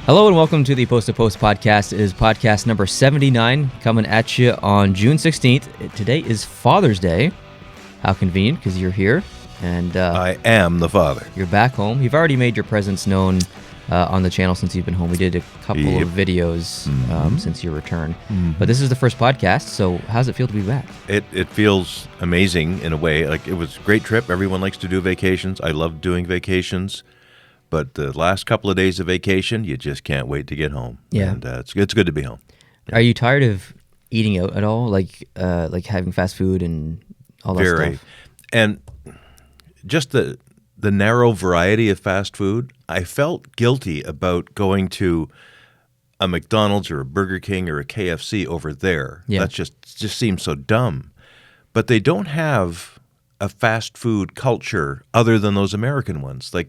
Hello and welcome to the Post to Post podcast. It is podcast number 79 coming at you on June 16th. Today is Father's Day. How convenient, because you're here. And I am the father. You're back home. You've already made your presence known on the channel since you've been home. We did a couple of videos since your return. But this is the first podcast, so how does it feel to be back? It feels amazing in a way. Like, it was a great trip. Everyone likes to do vacations. I love doing vacations. But the last couple of days of vacation, you just can't wait to get home. Yeah. And it's good to be home. Are you tired of eating out at all? Like having fast food and all that stuff? And just the narrow variety of fast food, I felt guilty about going to a McDonald's or a Burger King or a KFC over there. Yeah. That just seems so dumb. But they don't have a fast food culture other than those American ones, like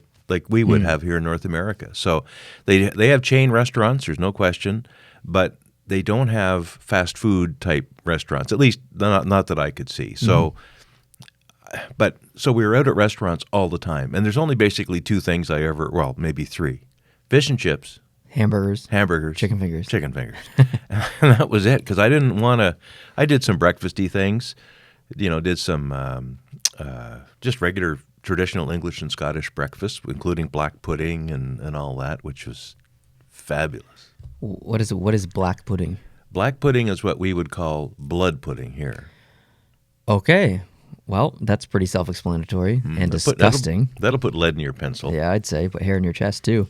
we would have here in North America. So they have chain restaurants, there's no question, but they don't have fast food type restaurants, at least not that I could see. So so we were out at restaurants all the time, and there's only basically two things maybe three: fish and chips, Hamburgers, chicken fingers. And that was it, because I didn't want to. I did some breakfasty things, did some just regular traditional English and Scottish breakfast, including black pudding and all that, which was fabulous. What is black pudding? Black pudding is what we would call blood pudding here. Okay. Well, that's pretty self-explanatory and disgusting. That'll put lead in your pencil. Yeah, I'd say. Put hair in your chest, too.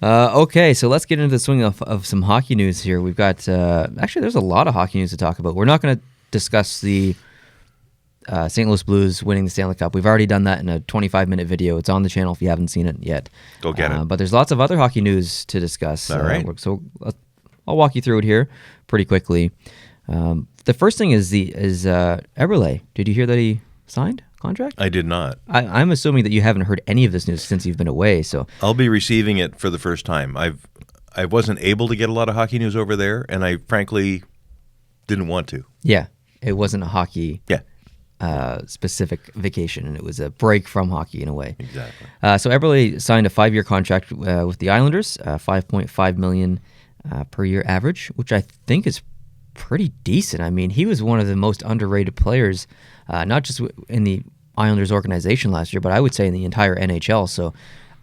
Okay, so let's get into the swing of some hockey news here. We've got... actually, there's a lot of hockey news to talk about. We're not going to discuss the St. Louis Blues winning the Stanley Cup. We've already done that in a 25-minute video. It's on the channel if you haven't seen it yet. Go get it. But there's lots of other hockey news to discuss. All right. So I'll walk you through it here pretty quickly. The first thing is Eberle. Did you hear that he signed a contract? I did not. I'm assuming that you haven't heard any of this news since you've been away. So I'll be receiving it for the first time. I wasn't able to get a lot of hockey news over there, and I frankly didn't want to. Yeah, it wasn't a hockey specific vacation, and it was a break from hockey in a way. Exactly. So Eberle signed a 5-year contract with the Islanders, $5.5 million per year average, which I think is pretty decent. I mean, he was one of the most underrated players, not just in the Islanders organization last year, but I would say in the entire NHL. So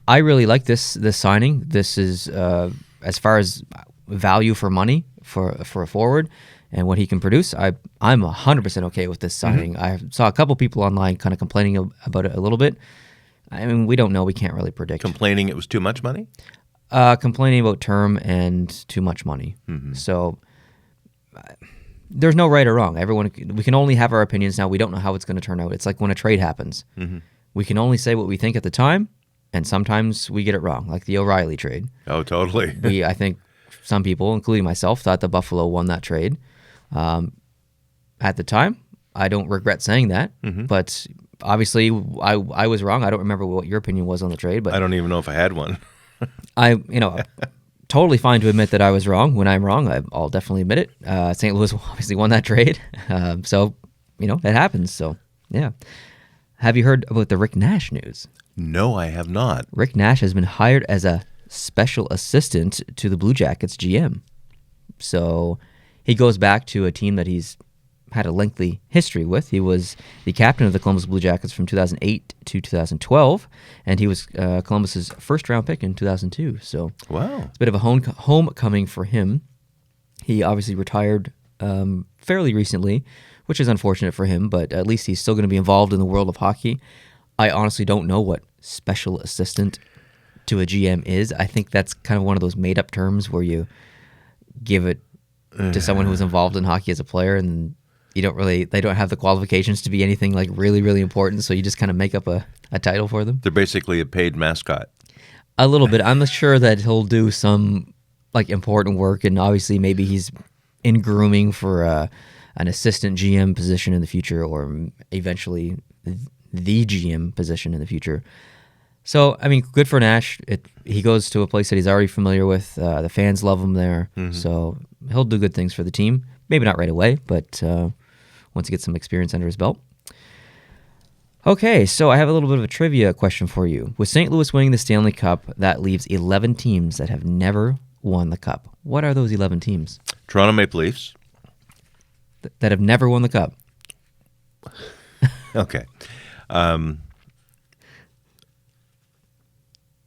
I really like this signing. This is, as far as value for money for a forward and what he can produce, I'm 100% okay with this signing. I saw a couple people online kind of complaining about it a little bit. I mean, we don't know. We can't really predict. Complaining it was too much money? Complaining about term and too much money. So there's no right or wrong. We can only have our opinions now. We don't know how it's going to turn out. It's like when a trade happens. We can only say what we think at the time, and sometimes we get it wrong, like the O'Reilly trade. Oh, totally. I think some people, including myself, thought the Buffalo won that trade. At the time, I don't regret saying that, but obviously I was wrong. I don't remember what your opinion was on the trade, but I don't even know if I had one. Totally fine to admit that I was wrong. When I'm wrong, I'll definitely admit it. St. Louis obviously won that trade, so it happens. So yeah, have you heard about the Rick Nash news? No, I have not. Rick Nash has been hired as a special assistant to the Blue Jackets GM. So he goes back to a team that he's had a lengthy history with. He was the captain of the Columbus Blue Jackets from 2008 to 2012, and he was Columbus's first-round pick in 2002. So wow, it's a bit of a homecoming for him. He obviously retired fairly recently, which is unfortunate for him, but at least he's still going to be involved in the world of hockey. I honestly don't know what special assistant to a GM is. I think that's kind of one of those made-up terms where you give it to someone who was involved in hockey as a player, and they don't have the qualifications to be anything like really, really important, so you just kind of make up a title for them. They're basically a paid mascot. A little bit. I'm sure that he'll do some like important work, and obviously maybe he's in grooming for an assistant GM position in the future, or eventually the GM position in the future. So, I mean, good for Nash. He goes to a place that he's already familiar with. The fans love him there. So he'll do good things for the team. Maybe not right away, but once he gets some experience under his belt. Okay, so I have a little bit of a trivia question for you. With St. Louis winning the Stanley Cup, that leaves 11 teams that have never won the Cup. What are those 11 teams? Toronto Maple Leafs. That have never won the Cup. Okay.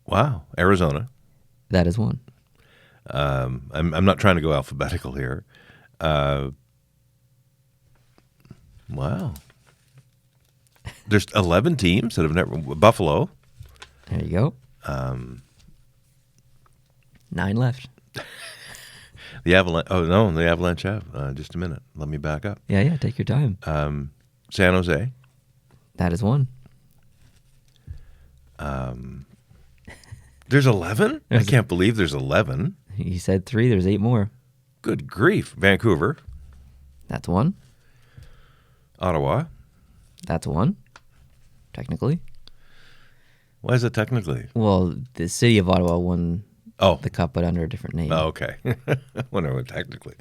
Wow. Arizona. That is one. I'm not trying to go alphabetical here. Wow. There's 11 teams that have never. Buffalo. There you go. 9 left. The Avalanche. Oh no, the Avalanche have. Just a minute. Let me back up. Yeah. Take your time. San Jose. That is one. There's 11. I can't believe there's 11. He said 3. There's 8 more. Good grief. Vancouver. That's one. Ottawa. That's one. Technically. Why is it technically? Well, the city of Ottawa won Oh. the Cup, but under a different name. Oh, okay. I wonder what technically.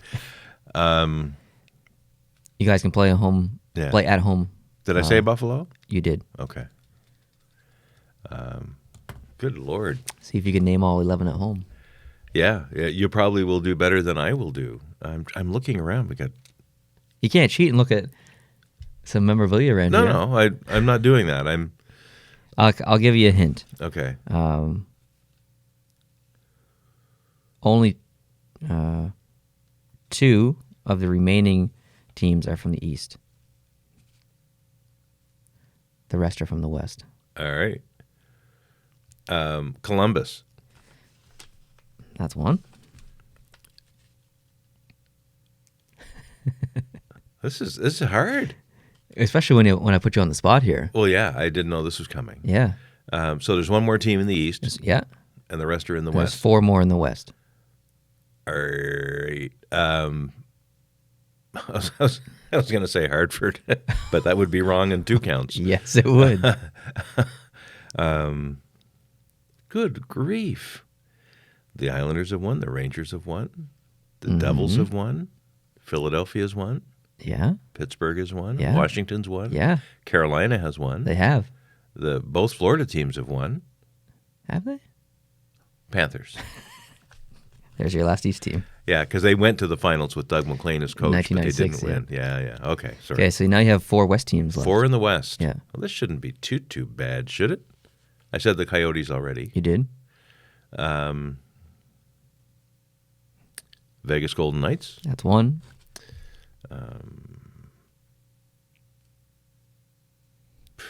You guys can play at home. Yeah. Play at home. Did I say Buffalo? You did. Okay. Good Lord. See if you can name all 11 at home. Yeah, you probably will do better than I will do. I'm looking around. We got. You can't cheat and look at some memorabilia around here. No, I'm not doing that. I'll give you a hint. Okay. Only 2 of the remaining teams are from the East. The rest are from the West. All right. Columbus. That's one. This is hard. Especially when I put you on the spot here. Well, yeah, I didn't know this was coming. Yeah. So there's one more team in the East. Yeah. And the rest are in the There's West. 4 more in the West. All right. I was going to say Hartford, but that would be wrong in 2 counts. Yes, it would. Good grief. The Islanders have won. The Rangers have won. The Devils have won. Philadelphia's won. Yeah. Pittsburgh has won. Yeah. Washington's won. Yeah. Carolina has won. They have. Both Florida teams have won. Have they? Panthers. There's your last East team. Yeah, because they went to the finals with Doug McClain as coach, but they didn't 1996, win. Yeah. Okay, sorry. Okay, so now you have 4 West teams left. 4 in the West. Yeah. Well, this shouldn't be too bad, should it? I said the Coyotes already. You did? Vegas Golden Knights. That's one.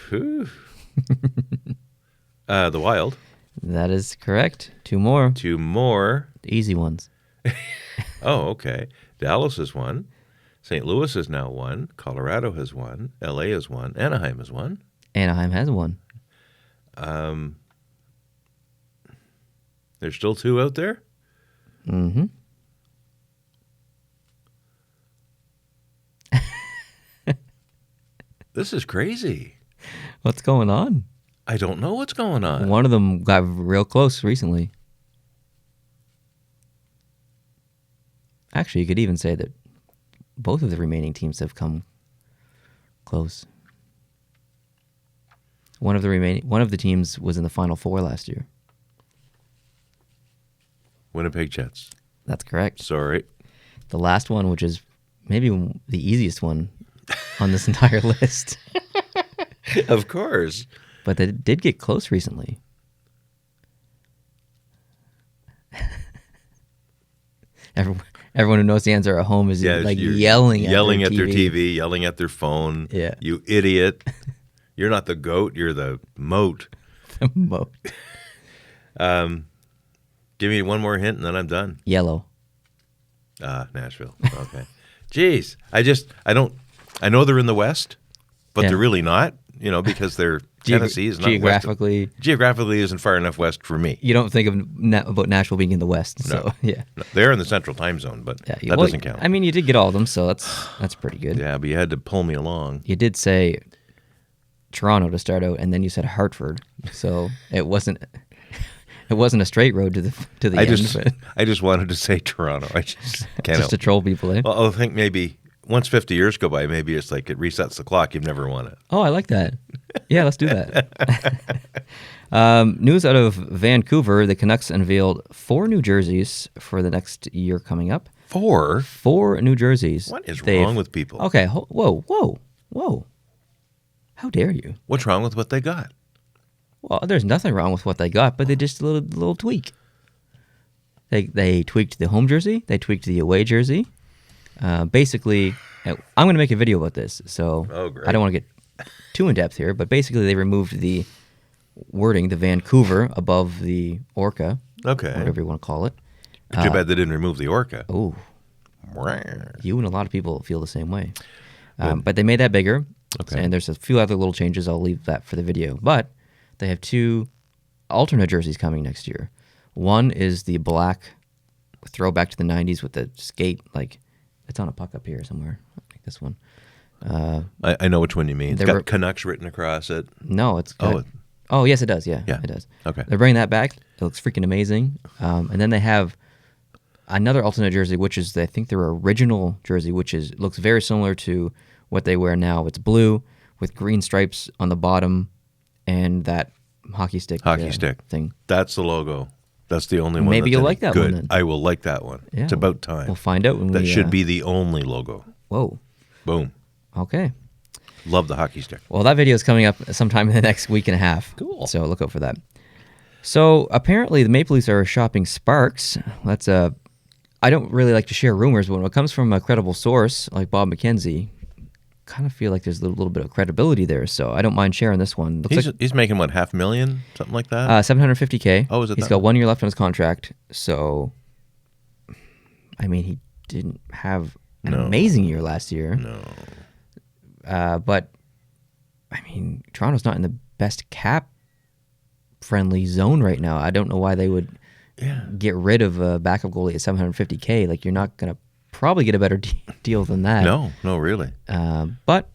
The Wild. That is correct. 2 more. 2 more. The easy ones. Oh, okay. Dallas has won. St. Louis has now won. Colorado has won. L.A. has won. Anaheim has won. Anaheim has one. There's still 2 out there? Mm-hmm. This is crazy. What's going on? I don't know what's going on. One of them got real close recently. Actually, you could even say that both of the remaining teams have come close. One of the teams was in the Final 4 last year. Winnipeg Jets. That's correct. Sorry. The last one, which is maybe the easiest one on this entire list. Of course. But they did get close recently. Everyone who knows the answer at home is yelling at their TV, yelling at their phone. Yeah. You idiot. You're not the goat, you're the moat. The moat. Give me one more hint and then I'm done. Yellow. Nashville. Okay. Jeez. I know they're in the West, but they're really not, because they're Tennessee is not geographically isn't far enough west for me. You don't think about Nashville being in the West, so yeah. No, they're in the Central Time Zone, but that doesn't count. I mean, you did get all of them, so that's pretty good. Yeah, but you had to pull me along. You did say Toronto to start out, and then you said Hartford, so it wasn't a straight road to the end. I just wanted to say Toronto. I just can't just to troll people, eh? Well, I think maybe once 50 years go by, maybe it's like it resets the clock. You've never won it. Oh, I like that. Yeah, let's do that. News out of Vancouver: the Canucks unveiled 4 new jerseys for the next year coming up. 4? 4 new jerseys. What is wrong with people? Okay, whoa. How dare you? What's wrong with what they got? Well, there's nothing wrong with what they got, but they just a little tweak. They tweaked the home jersey. They tweaked the away jersey. Basically, I'm going to make a video about this, so I don't want to get too in depth here. But basically, they removed the wording, the Vancouver above the Orca. Okay. Whatever you want to call it. Too bad they didn't remove the Orca. Oh, you and a lot of people feel the same way. But they made that bigger. Okay. And there's a few other little changes. I'll leave that for the video. But they have 2 alternate jerseys coming next year. One is the black throwback to the 90s with the skate, like it's on a puck up here somewhere. Like this one. I know which one you mean. It's got Canucks written across it. No, it's got, oh, yes, it does. Yeah, it does. Okay. They're bringing that back. It looks freaking amazing. And then they have another alternate jersey, which is, I think, their original jersey, which looks very similar to what they wear now. It's blue with green stripes on the bottom and that hockey stick thing. That's the logo. That's the only one. Maybe you'll like that one then. I will like that one. Yeah, it's about time. We'll find out when that should be the only logo. Whoa. Boom. Okay. Love the hockey stick. Well, that video is coming up sometime in the next week and a half. Cool. So look out for that. So apparently the Maple Leafs are shopping Sparks. That's I don't really like to share rumors, but when it comes from a credible source like Bob McKenzie, kind of feel like there's a little bit of credibility there. So I don't mind sharing this one. He's making, what, $500,000? Something like that? $750K. Oh, is it He's got 1 year left on his contract. So, I mean, he didn't have an amazing year last year. No. But, I mean, Toronto's not in the best cap-friendly zone right now. I don't know why they would get rid of a backup goalie at $750K. Like, you're not going to probably get a better deal than that. No, really. But,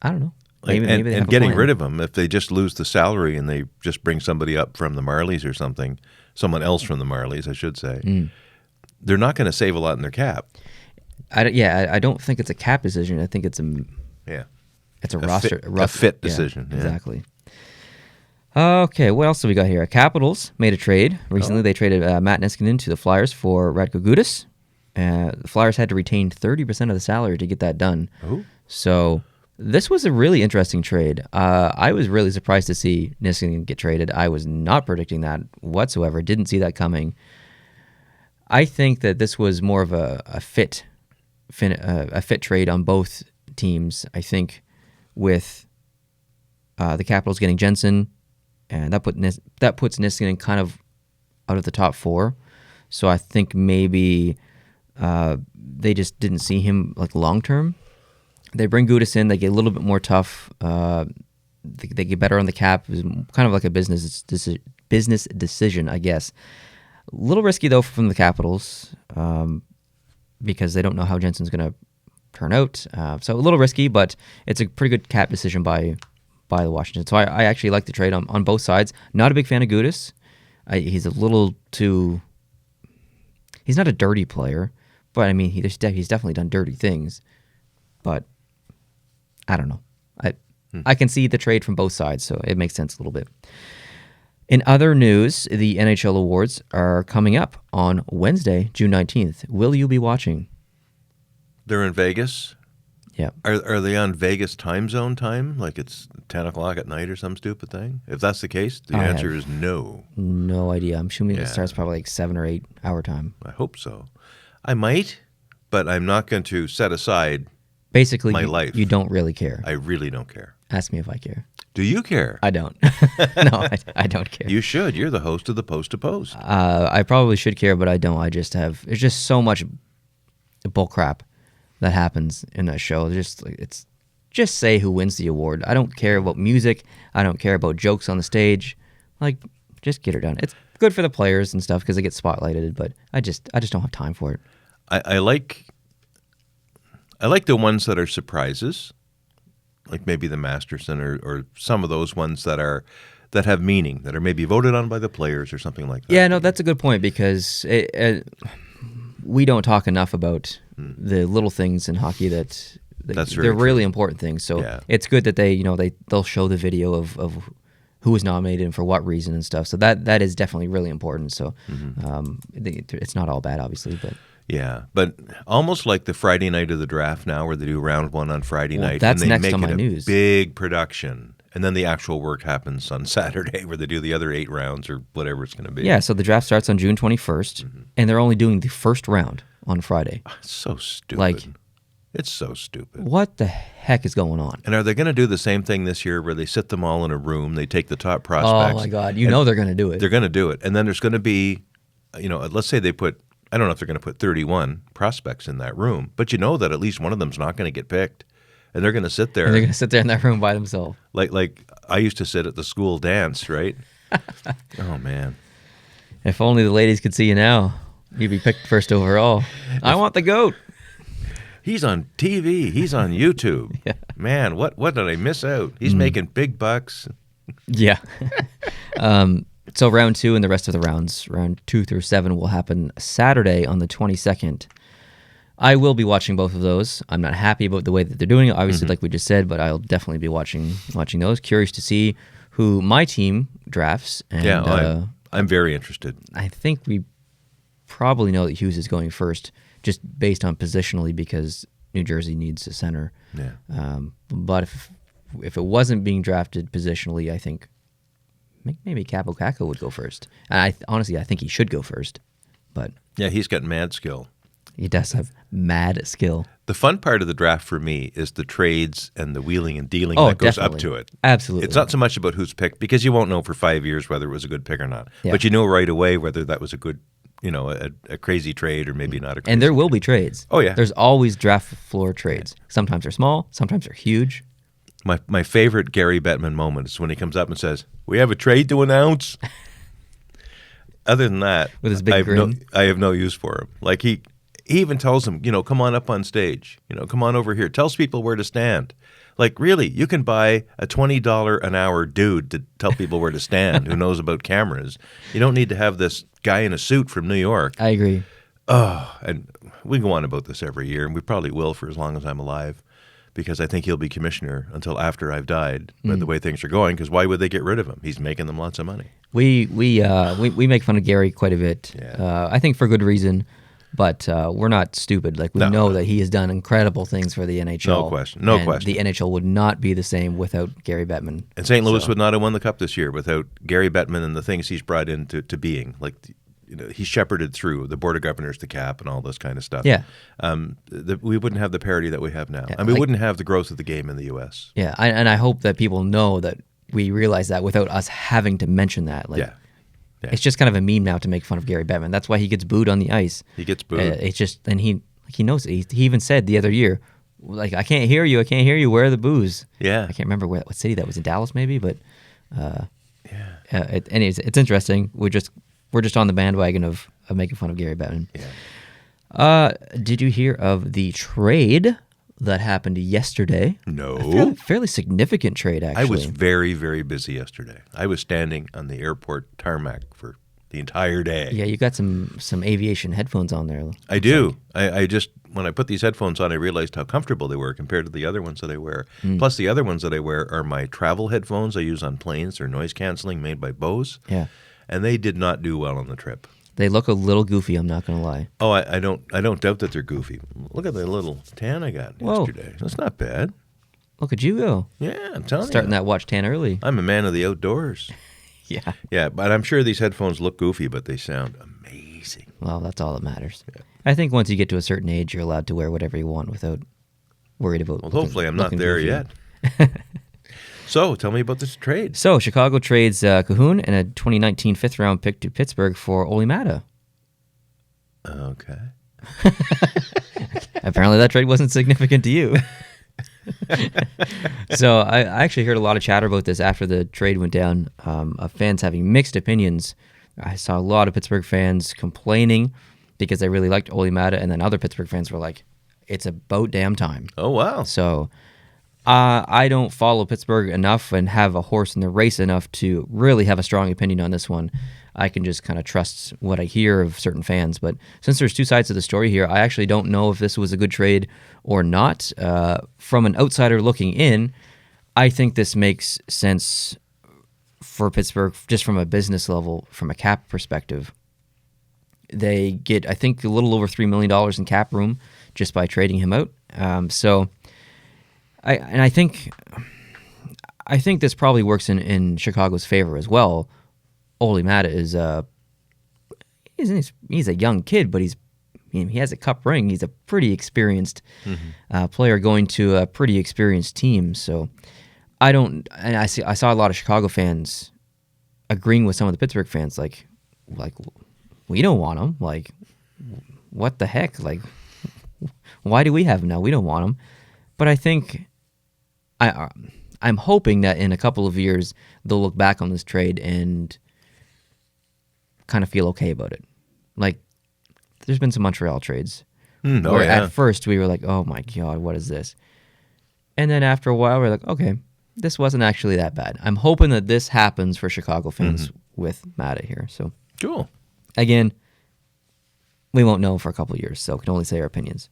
I don't know. Maybe they have and a getting plan. rid of him, if they just lose the salary and they just bring somebody up from the Marlies or something, someone else from the Marlies, I should say, they're not going to save a lot in their cap. I don't think it's a cap decision. I think it's a roster a fit decision. Yeah, exactly. Okay, what else do we got here? Capitals made a trade recently. They traded Matt Niskanen to the Flyers for Radko Gudas. The Flyers had to retain 30% of the salary to get that done. Oh. So this was a really interesting trade. I was really surprised to see Niskanen get traded. I was not predicting that whatsoever. Didn't see that coming. I think that this was more of a fit trade on both teams. I think with the Capitals getting Jensen, and that puts Niskanen kind of out of the top 4. So I think maybe they just didn't see him like long term. They bring Gudas in. They get a little bit more tough. They get better on the cap. It was kind of like a business decision, I guess. A little risky though from the Capitals because they don't know how Jensen's going to turn out. So a little risky, but it's a pretty good cap decision by the Washington. So I actually like the trade on both sides. Not a big fan of Gudas. He's a little too... He's not a dirty player, but I mean, he's definitely done dirty things. But I don't know. I can see the trade from both sides, so it makes sense a little bit. In other news, the NHL awards are coming up on Wednesday, June 19th. Will you be watching? They're in Vegas? Yeah. Are they on Vegas time zone time? Like it's 10 o'clock at night or some stupid thing? If that's the case, the answer is no. No idea. I'm assuming it starts probably like 7 or 8 hour time. I hope so. I might, but I'm not going to set aside basically my life. You don't really care. I really don't care. Ask me if I care. Do you care? I don't. No, I don't care. You should. You're the host of the Post to Post. I probably should care, but I don't. It's just so much bull crap that happens in that show. It's just say who wins the award. I don't care about music. I don't care about jokes on the stage. Like, just get her done. It's good for the players and stuff because they get spotlighted, but I just don't have time for it. I like the ones that are surprises, like maybe the Masterson or some of those ones that have meaning, that are maybe voted on by the players or something like that. Yeah, no, that's a good point because we don't talk enough about the little things in hockey that That's very they're true. really important things. So Yeah. it's good that they'll show the video of who was nominated and for what reason and stuff. So that is definitely really important. So it's not all bad, obviously, but. Yeah, but almost like the Friday night of the draft now, where they do round one on Friday night, that's and they next make on it my a news. big production, and then the actual work happens on Saturday, where they do the other 8 rounds or whatever it's going to be. Yeah, so the draft starts on June 21st, and they're only doing the first round on Friday. It's so stupid. Like, it's so stupid. What the heck is going on? And are they going to do the same thing this year, where they sit them all in a room, they take the top prospects? Oh my God, you know they're going to do it. They're going to do it, and then there's going to be, let's say they put. I don't know if they're going to put 31 prospects in that room, but you know that at least one of them's not going to get picked, and they're going to sit there. And they're going to sit there in that room by themselves. Like I used to sit at the school dance, right? Oh man! If only the ladies could see you now, you'd be picked first overall. I want the GOAT. He's on TV. He's on YouTube. Yeah. Man, what did I miss out? He's making big bucks. Yeah. So round 2 and the rest of the rounds, round 2 through 7, will happen Saturday on the 22nd. I will be watching both of those. I'm not happy about the way that they're doing it, obviously, like we just said, but I'll definitely be watching those. Curious to see who my team drafts. And, I'm very interested. I think we probably know that Hughes is going first, just based on positionally, because New Jersey needs a center. Yeah. But if it wasn't being drafted positionally, I think maybe Capo Caco would go first. And honestly, I think he should go first. But Yeah, he's got mad skill. he does have mad skill. The fun part of the draft for me is the trades and the wheeling and dealing Oh, that goes definitely. up to it. Absolutely. It's not so much about who's picked, because you won't know for 5 years whether it was a good pick or not. Yeah. But you know right away whether that was a good, a crazy trade or maybe not a crazy And there will be trades. Oh, yeah. There's always draft floor trades. Sometimes they're small, sometimes they're huge. My favorite Gary Bettman moment is when he comes up and says, "We have a trade to announce." Other than that, With his big grin. I have no use for him. Like he even tells them, come on up on stage, come on over here, tells people where to stand. Like, really, you can buy a $20 an hour dude to tell people where to stand who knows about cameras. You don't need to have this guy in a suit from New York. I agree. Oh, and we go on about this every year, and we probably will for as long as I'm alive, because I think he'll be commissioner until after I've died. But the way things are going, because why would they get rid of him? He's making them lots of money. We make fun of Gary quite a bit. Yeah. I think for good reason, but we're not stupid. Like, we know that he has done incredible things for the NHL. No question. No and question. The NHL would not be the same without Gary Bettman. And St. Louis would not have won the Cup this year without Gary Bettman and the things he's brought into being. Like, he shepherded through the Board of Governors, the cap, and all this kind of stuff. Yeah. We wouldn't have the parity that we have now. Yeah, and we wouldn't have the growth of the game in the U.S. Yeah, and I hope that people know that we realize that without us having to mention that. Like, Yeah. It's just kind of a meme now to make fun of Gary Bettman. That's why he gets booed on the ice. He gets booed. It's just, and he knows it. He even said the other year, like, I can't hear you. Where are the boos? Yeah. I can't remember what city that was, in Dallas maybe, but anyways, it's interesting. We're just on the bandwagon of making fun of Gary Bettman. Yeah. Did you hear of the trade that happened yesterday? No. A fairly significant trade, actually. I was very, very busy yesterday. I was standing on the airport tarmac for the entire day. Yeah, you got some aviation headphones on there. I do. I just, when I put these headphones on, I realized how comfortable they were compared to the other ones that I wear. Plus, the other ones that I wear are my travel headphones I use on planes. They're noise canceling, made by Bose. Yeah. And they did not do well on the trip. They look a little goofy, I'm not going to lie. Oh, I don't doubt that they're goofy. Look at the little tan I got yesterday. That's not bad. Look at you go. Yeah, I'm telling Starting you. that watch tan early. I'm a man of the outdoors. Yeah. Yeah, but I'm sure these headphones look goofy, but they sound amazing. Well, that's all that matters. Yeah. I think once you get to a certain age, you're allowed to wear whatever you want without worried about Hopefully I'm not there goofy. yet. So, tell me about this trade. So, Chicago trades Cahoon and a 2019 fifth-round pick to Pittsburgh for Ole Mata. Okay. Apparently that trade wasn't significant to you. So I actually heard a lot of chatter about this after the trade went down, of fans having mixed opinions. I saw a lot of Pittsburgh fans complaining because they really liked Ole Mata, and then other Pittsburgh fans were like, it's about damn time. Oh, wow. So I don't follow Pittsburgh enough and have a horse in the race enough to really have a strong opinion on this one. I can just kind of trust what I hear of certain fans. But since there's two sides of the story here, I actually don't know if this was a good trade or not. From an outsider looking in, I think this makes sense for Pittsburgh just from a business level, from a cap perspective. They get, I think, a little over $3 million in cap room just by trading him out. I think this probably works in Chicago's favor as well. Ole Mata is he's a young kid, but he has a cup ring. He's a pretty experienced player going to a pretty experienced team. So I saw a lot of Chicago fans agreeing with some of the Pittsburgh fans, like we don't want him. Like, what the heck? Like, why do we have him now? We don't want him. But I think I'm hoping that in a couple of years they'll look back on this trade and kind of feel okay about it. Like, there's been some Montreal trades where at first we were like, oh my God, what is this? And then after a while we're like, okay, this wasn't actually that bad. I'm hoping that this happens for Chicago fans with Mata here. So cool. Again, we won't know for a couple of years, so can only say our opinions.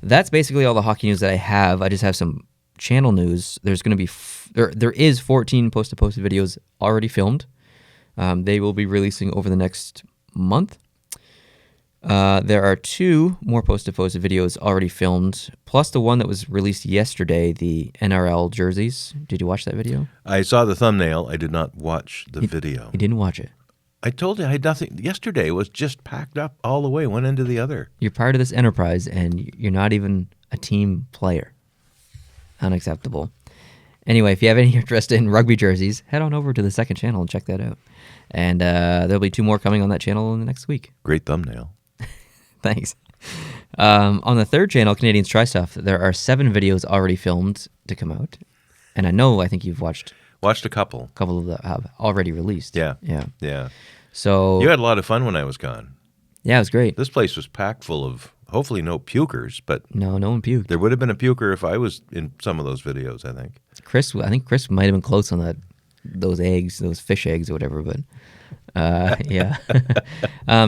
That's basically all the hockey news that I have. I just have some channel news. There's going to be there is 14 post-to-posted videos already filmed. They will be releasing over the next month. There are 2 more post-to-posted videos already filmed, plus the one that was released yesterday, the NRL jerseys. Did you watch that video? I saw the thumbnail. I did not watch the video. You didn't watch it? I told you I had nothing. Yesterday was just packed up all the way, one end to the other. You're part of this enterprise, and you're not even a team player. Unacceptable. Anyway, if you have any interest in rugby jerseys, head on over to the second channel and check that out. And there'll be 2 more coming on that channel in the next week. Great thumbnail. Thanks. On the third channel, Canadians Try Stuff, there are 7 videos already filmed to come out. And I think you've watched a couple. A couple of them have already released. Yeah. So you had a lot of fun when I was gone. Yeah, it was great. This place was packed full of, hopefully no pukers, but no one puked. There would have been a puker if I was in some of those videos, I think. I think Chris might have been close on those eggs, those fish eggs or whatever, but yeah.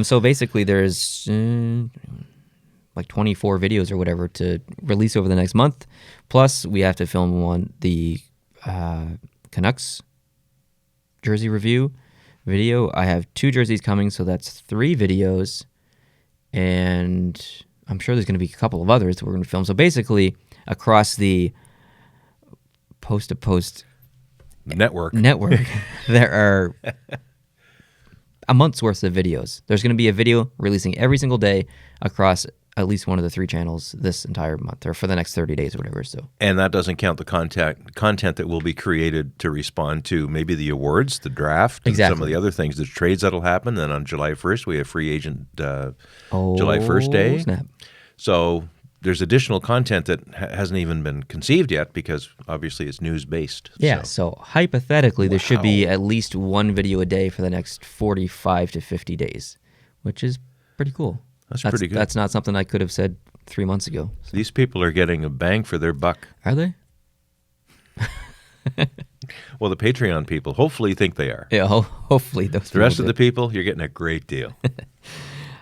So basically there's like 24 videos or whatever to release over the next month. Plus we have to film the Canucks jersey review video. I have 2 jerseys coming, so that's 3 videos, and I'm sure there's going to be a couple of others that we're going to film. So basically, across the post-to-post network, there are a month's worth of videos. There's going to be a video releasing every single day across at least one of the 3 channels this entire month, or for the next 30 days or whatever. So, and that doesn't count the content that will be created to respond to maybe the awards, the draft, and some of the other things, the trades that'll happen. Then on July 1st, we have free agent July 1st day. Snap. So there's additional content that hasn't even been conceived yet because obviously it's news-based. Yeah, so hypothetically, there should be at least 1 video a day for the next 45 to 50 days, which is pretty cool. That's pretty good. That's not something I could have said 3 months ago. So. These people are getting a bang for their buck. Are they? Well, the Patreon people hopefully think they are. Yeah, hopefully. The rest of the people, you're getting a great deal.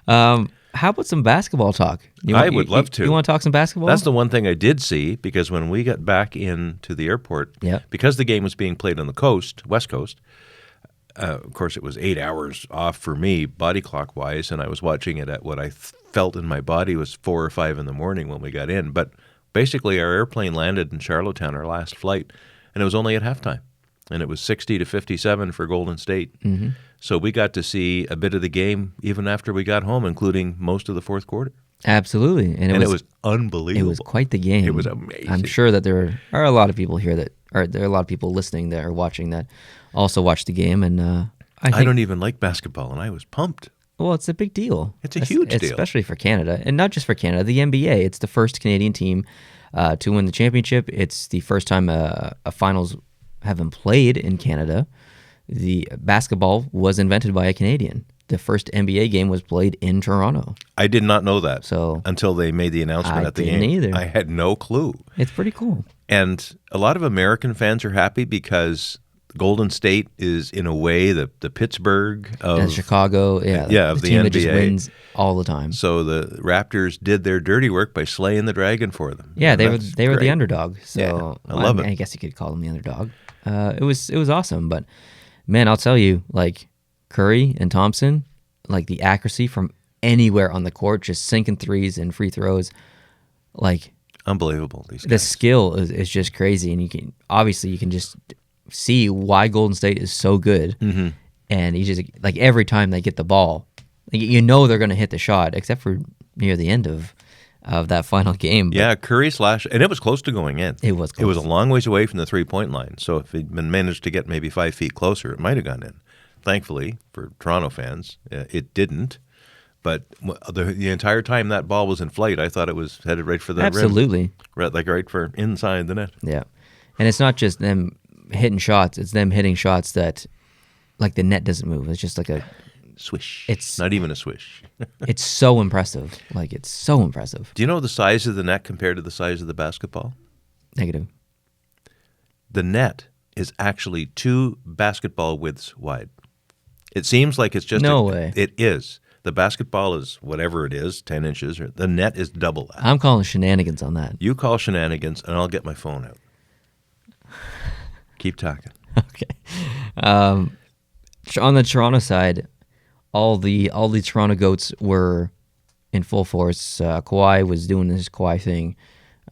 How about some basketball talk? I would love to. You want to talk some basketball? That's the one thing I did see, because when we got back into the airport, because the game was being played on the West Coast, of course, it was 8 hours off for me, body clock-wise, and I was watching it at what I felt in my body was 4 or 5 in the morning when we got in. But basically, our airplane landed in Charlottetown, our last flight, and it was only at halftime. And it was 60 to 57 for Golden State. Mm-hmm. So we got to see a bit of the game even after we got home, including most of the fourth quarter. Absolutely. And it was unbelievable. It was quite the game. It was amazing. I'm sure that there are a lot of people here there are a lot of people listening that are watching that also watched the game. And I don't even like basketball, and I was pumped. Well, it's a big deal. It's a huge deal. Especially for Canada. And not just for Canada, the NBA. It's the first Canadian team to win the championship. It's the first time a finals have been played in Canada. The basketball was invented by a Canadian. The first NBA game was played in Toronto. I did not know that until they made the announcement at the game. I didn't either. I had no clue. It's pretty cool. And a lot of American fans are happy because Golden State is in a way the Pittsburgh of Chicago, of the the team NBA. that just wins all the time. So the Raptors did their dirty work by slaying the dragon for them. Yeah, And they that's were the great. underdog. So I love it. I guess you could call them the underdog. It was awesome, but man, I'll tell you, like Curry and Thompson, like the accuracy from anywhere on the court, just sinking threes and free throws, like Unbelievable. These the guys. skill is just crazy, and you can just see why Golden State is so good. Mm-hmm. And you just like every time they get the ball, like, you know they're going to hit the shot, except for near the end of that final game. But Yeah, Curry and it was close to going in. it was close. It was a long ways away from the 3-point line. So if he'd been managed to get maybe 5 feet closer, it might have gone in. Thankfully, for Toronto fans, it didn't. But the entire time that ball was in flight, I thought it was headed right for the rim. Absolutely. Right for inside the net. Yeah. And it's not just them hitting shots, it's them hitting shots that, like, the net doesn't move. It's just like a Swish. It's- not even a swish. it's so impressive. Like, it's so impressive. Do you know the size of the net compared to the size of the basketball? Negative. The net is actually 2 basketball widths wide. It seems like it's just No way. It is. The basketball is whatever it is, 10 inches. Or the net is double that. I'm calling shenanigans on that. You call shenanigans, and I'll get my phone out. Keep talking. Okay. On the Toronto side, all the Toronto goats were in full force. Kawhi was doing his Kawhi thing.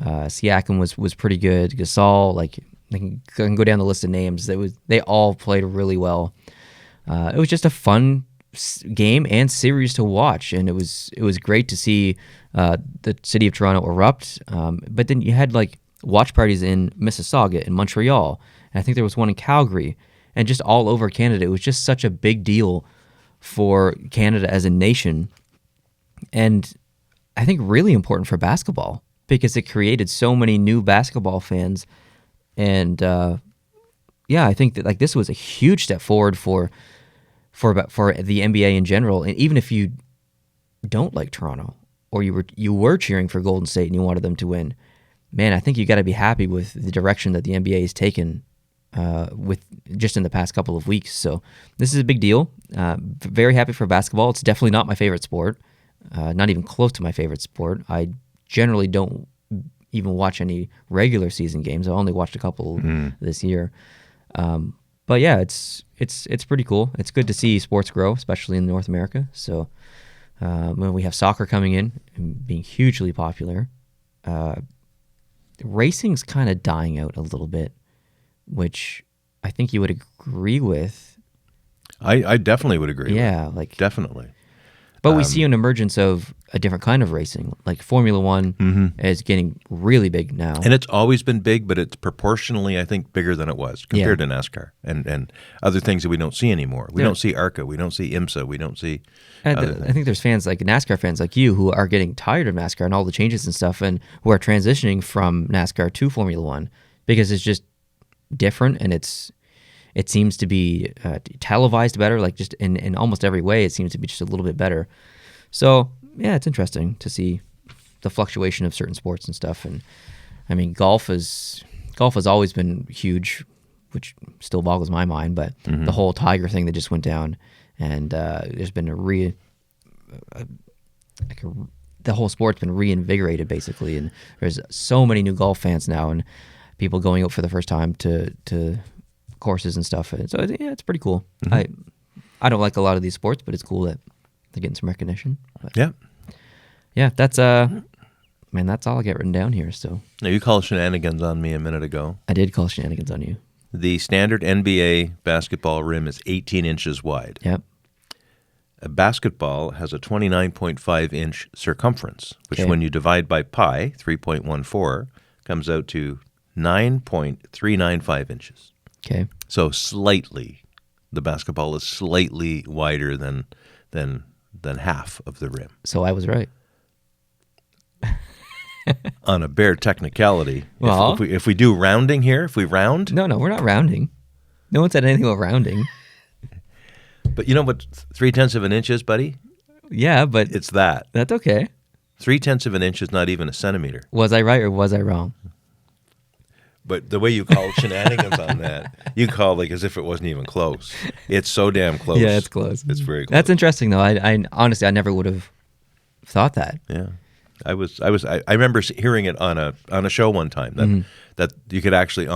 Siakam was pretty good. Gasol, like, I can go down the list of names. They all played really well. It was just a fun game and series to watch, and it was great to see the city of Toronto erupt. But then you had like watch parties in Mississauga, in Montreal, and I think there was one in Calgary, and just all over Canada. It was just such a big deal for Canada as a nation, and I think really important for basketball because it created so many new basketball fans, and I think that like this was a huge step forward for the NBA in general. And even if you don't like Toronto or you were cheering for Golden State and you wanted them to win, man, I think you got to be happy with the direction that the NBA has taken with just in the past couple of weeks. So this is a big deal. Very happy for basketball. It's definitely not my favorite sport, not even close to my favorite sport. I generally don't even watch any regular season games. I only watched a couple this year. But yeah, it's pretty cool. It's good to see sports grow, especially in North America. So when we have soccer coming in and being hugely popular, racing's kind of dying out a little bit, which I think you would agree with. I definitely would agree. Yeah, with. like Definitely. But we see an emergence of a different kind of racing. Like Formula One is getting really big now. And it's always been big, but it's proportionally, I think, bigger than it was compared to NASCAR and other things that we don't see anymore. We don't see ARCA. We don't see IMSA. We don't see other things. I think there's fans like NASCAR fans like you who are getting tired of NASCAR and all the changes and stuff, and who are transitioning from NASCAR to Formula One because it's just different and it seems to be televised better, like just in almost every way. It seems to be just a little bit better. So yeah, it's interesting to see the fluctuation of certain sports and stuff. And I mean, golf has always been huge, which still boggles my mind. But the whole Tiger thing that just went down, and there's been the whole sport's been reinvigorated basically, and there's so many new golf fans now, and people going out for the first time to courses and stuff. And so yeah, it's pretty cool. I don't like a lot of these sports, but it's cool that they're getting some recognition. But yeah, that's that's all I got written down here. So now, you called shenanigans on me a minute ago. I did call shenanigans on you. The standard NBA basketball rim is 18 inches wide. Yep. A basketball has a 29.5-inch circumference, which Okay. when you divide by pi, 3.14, comes out to 9.395 inches. Okay. So the basketball is slightly wider than half of the rim. So I was right. On a bare technicality, Well- if we do rounding here, if we round, No, we're not rounding. No one said anything about rounding. but you know what 3/10 of an inch is, buddy? Yeah, but It's that. that's okay. 3/10 of an inch is not even a centimeter. Was I right or was I wrong? But the way you call shenanigans on that, you call like as if it wasn't even close. It's so damn close. Yeah, it's close. It's very close. That's interesting, though. I honestly, I never would have thought that. Yeah. I remember hearing it on a show one time that you could actually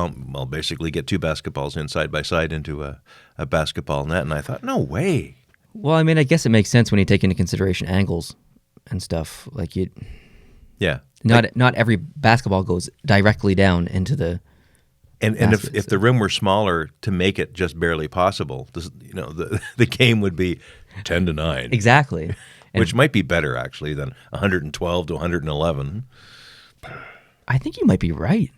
basically get two basketballs in side by side into a basketball net, and I thought, no way. Well, I mean, I guess it makes sense when you take into consideration angles and stuff. Like Yeah. not every basketball goes directly down into the. And if the rim were smaller to make it just barely possible, the game would be 10-9. Exactly. Which might be better, actually, than 112 to 111. I think you might be right.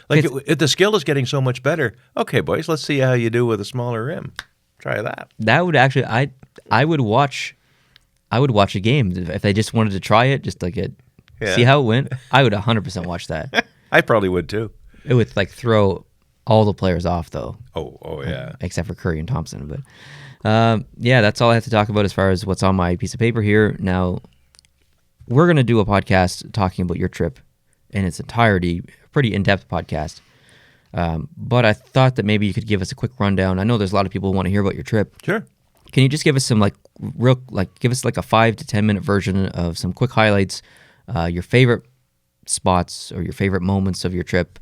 Like, if the skill is getting so much better, okay, boys, let's see how you do with a smaller rim. Try that. That would actually, I would watch a game if they just wanted to try it, just like see how it went. I would 100% watch that. I probably would, too. It would, like, throw all the players off, though. Oh yeah. Except for Curry and Thompson, but... yeah, that's all I have to talk about as far as what's on my piece of paper here. Now, we're going to do a podcast talking about your trip in its entirety, a pretty in-depth podcast. But I thought that maybe you could give us a quick rundown. I know there's a lot of people who want to hear about your trip. Sure. Can you just give us some give us like a 5 to 10 minute version of some quick highlights, your favorite spots or your favorite moments of your trip,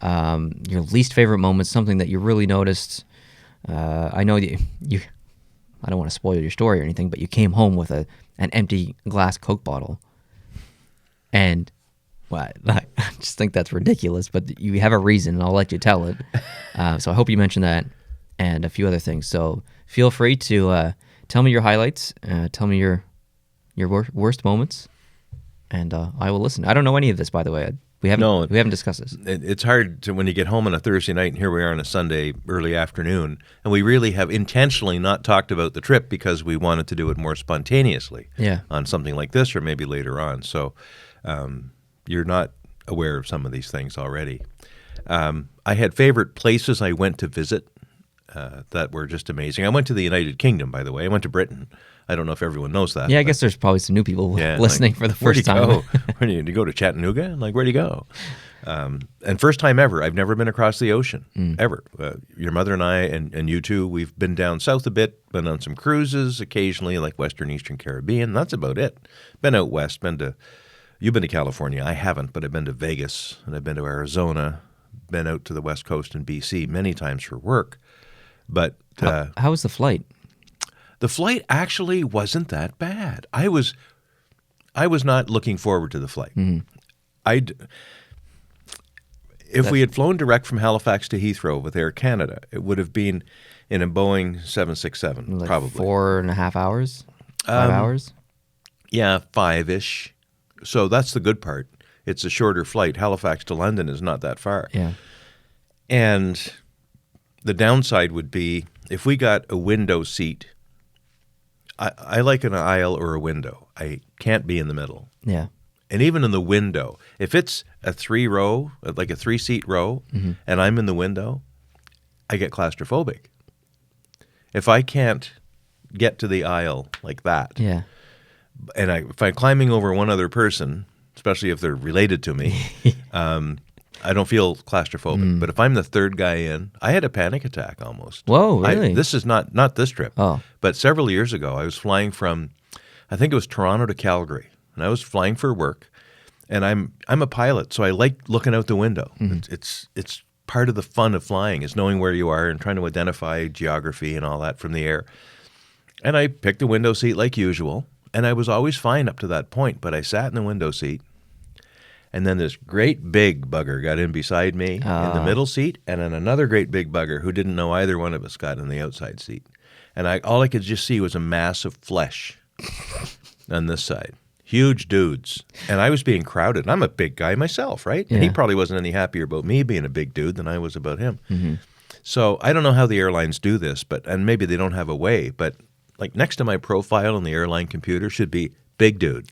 your least favorite moments, something that you really noticed. I know you I don't want to spoil your story or anything, but you came home with an empty glass Coke bottle. And well, I just think that's ridiculous, but you have a reason, and I'll let you tell it. So I hope you mention that and a few other things. So feel free to tell me your highlights, tell me your worst moments, and I will listen. I don't know any of this, by the way. We haven't discussed this. It's hard to, when you get home on a Thursday night, and here we are on a Sunday early afternoon, and we really have intentionally not talked about the trip because we wanted to do it more spontaneously on something like this or maybe later on. So you're not aware of some of these things already. I had favorite places I went to visit that were just amazing. I went to the United Kingdom, by the way. I went to Britain. I don't know if everyone knows that. Yeah, I guess there's probably some new people listening for the first time. Where do you go to Chattanooga? Like, where do you go? And first time ever. I've never been across the ocean, ever. Your mother and I and you two, we've been down south a bit, been on some cruises occasionally, like Western Eastern Caribbean. That's about it. Been out west, you've been to California. I haven't, but I've been to Vegas, and I've been to Arizona, been out to the West Coast in BC many times for work. But how was the flight? The flight actually wasn't that bad. I was not looking forward to the flight. If we had flown direct from Halifax to Heathrow with Air Canada, it would have been in a Boeing 767, like probably 4.5 hours, 5 hours. Yeah, 5-ish. So that's the good part. It's a shorter flight. Halifax to London is not that far. Yeah, and the downside would be if we got a window seat. I like an aisle or a window. I can't be in the middle. Yeah. And even in the window, if it's a 3-row, like a 3-seat row, and I'm in the window, I get claustrophobic. If I can't get to the aisle like that, and if I'm climbing over one other person, especially if they're related to me, I don't feel claustrophobic. But if I'm the third guy in, I had a panic attack almost. Whoa, really? This is not this trip. Oh. But several years ago, I was flying from, I think it was Toronto to Calgary, and I was flying for work. And I'm a pilot, so I like looking out the window. It's part of the fun of flying is knowing where you are and trying to identify geography and all that from the air. And I picked a window seat like usual, and I was always fine up to that point. But I sat in the window seat. And then this great big bugger got in beside me in the middle seat, and then another great big bugger who didn't know either one of us got in the outside seat. And all I could just see was a mass of flesh on this side. Huge dudes. And I was being crowded. And I'm a big guy myself, right? And he probably wasn't any happier about me being a big dude than I was about him. So I don't know how the airlines do this, and maybe they don't have a way, but like next to my profile on the airline computer should be big dude.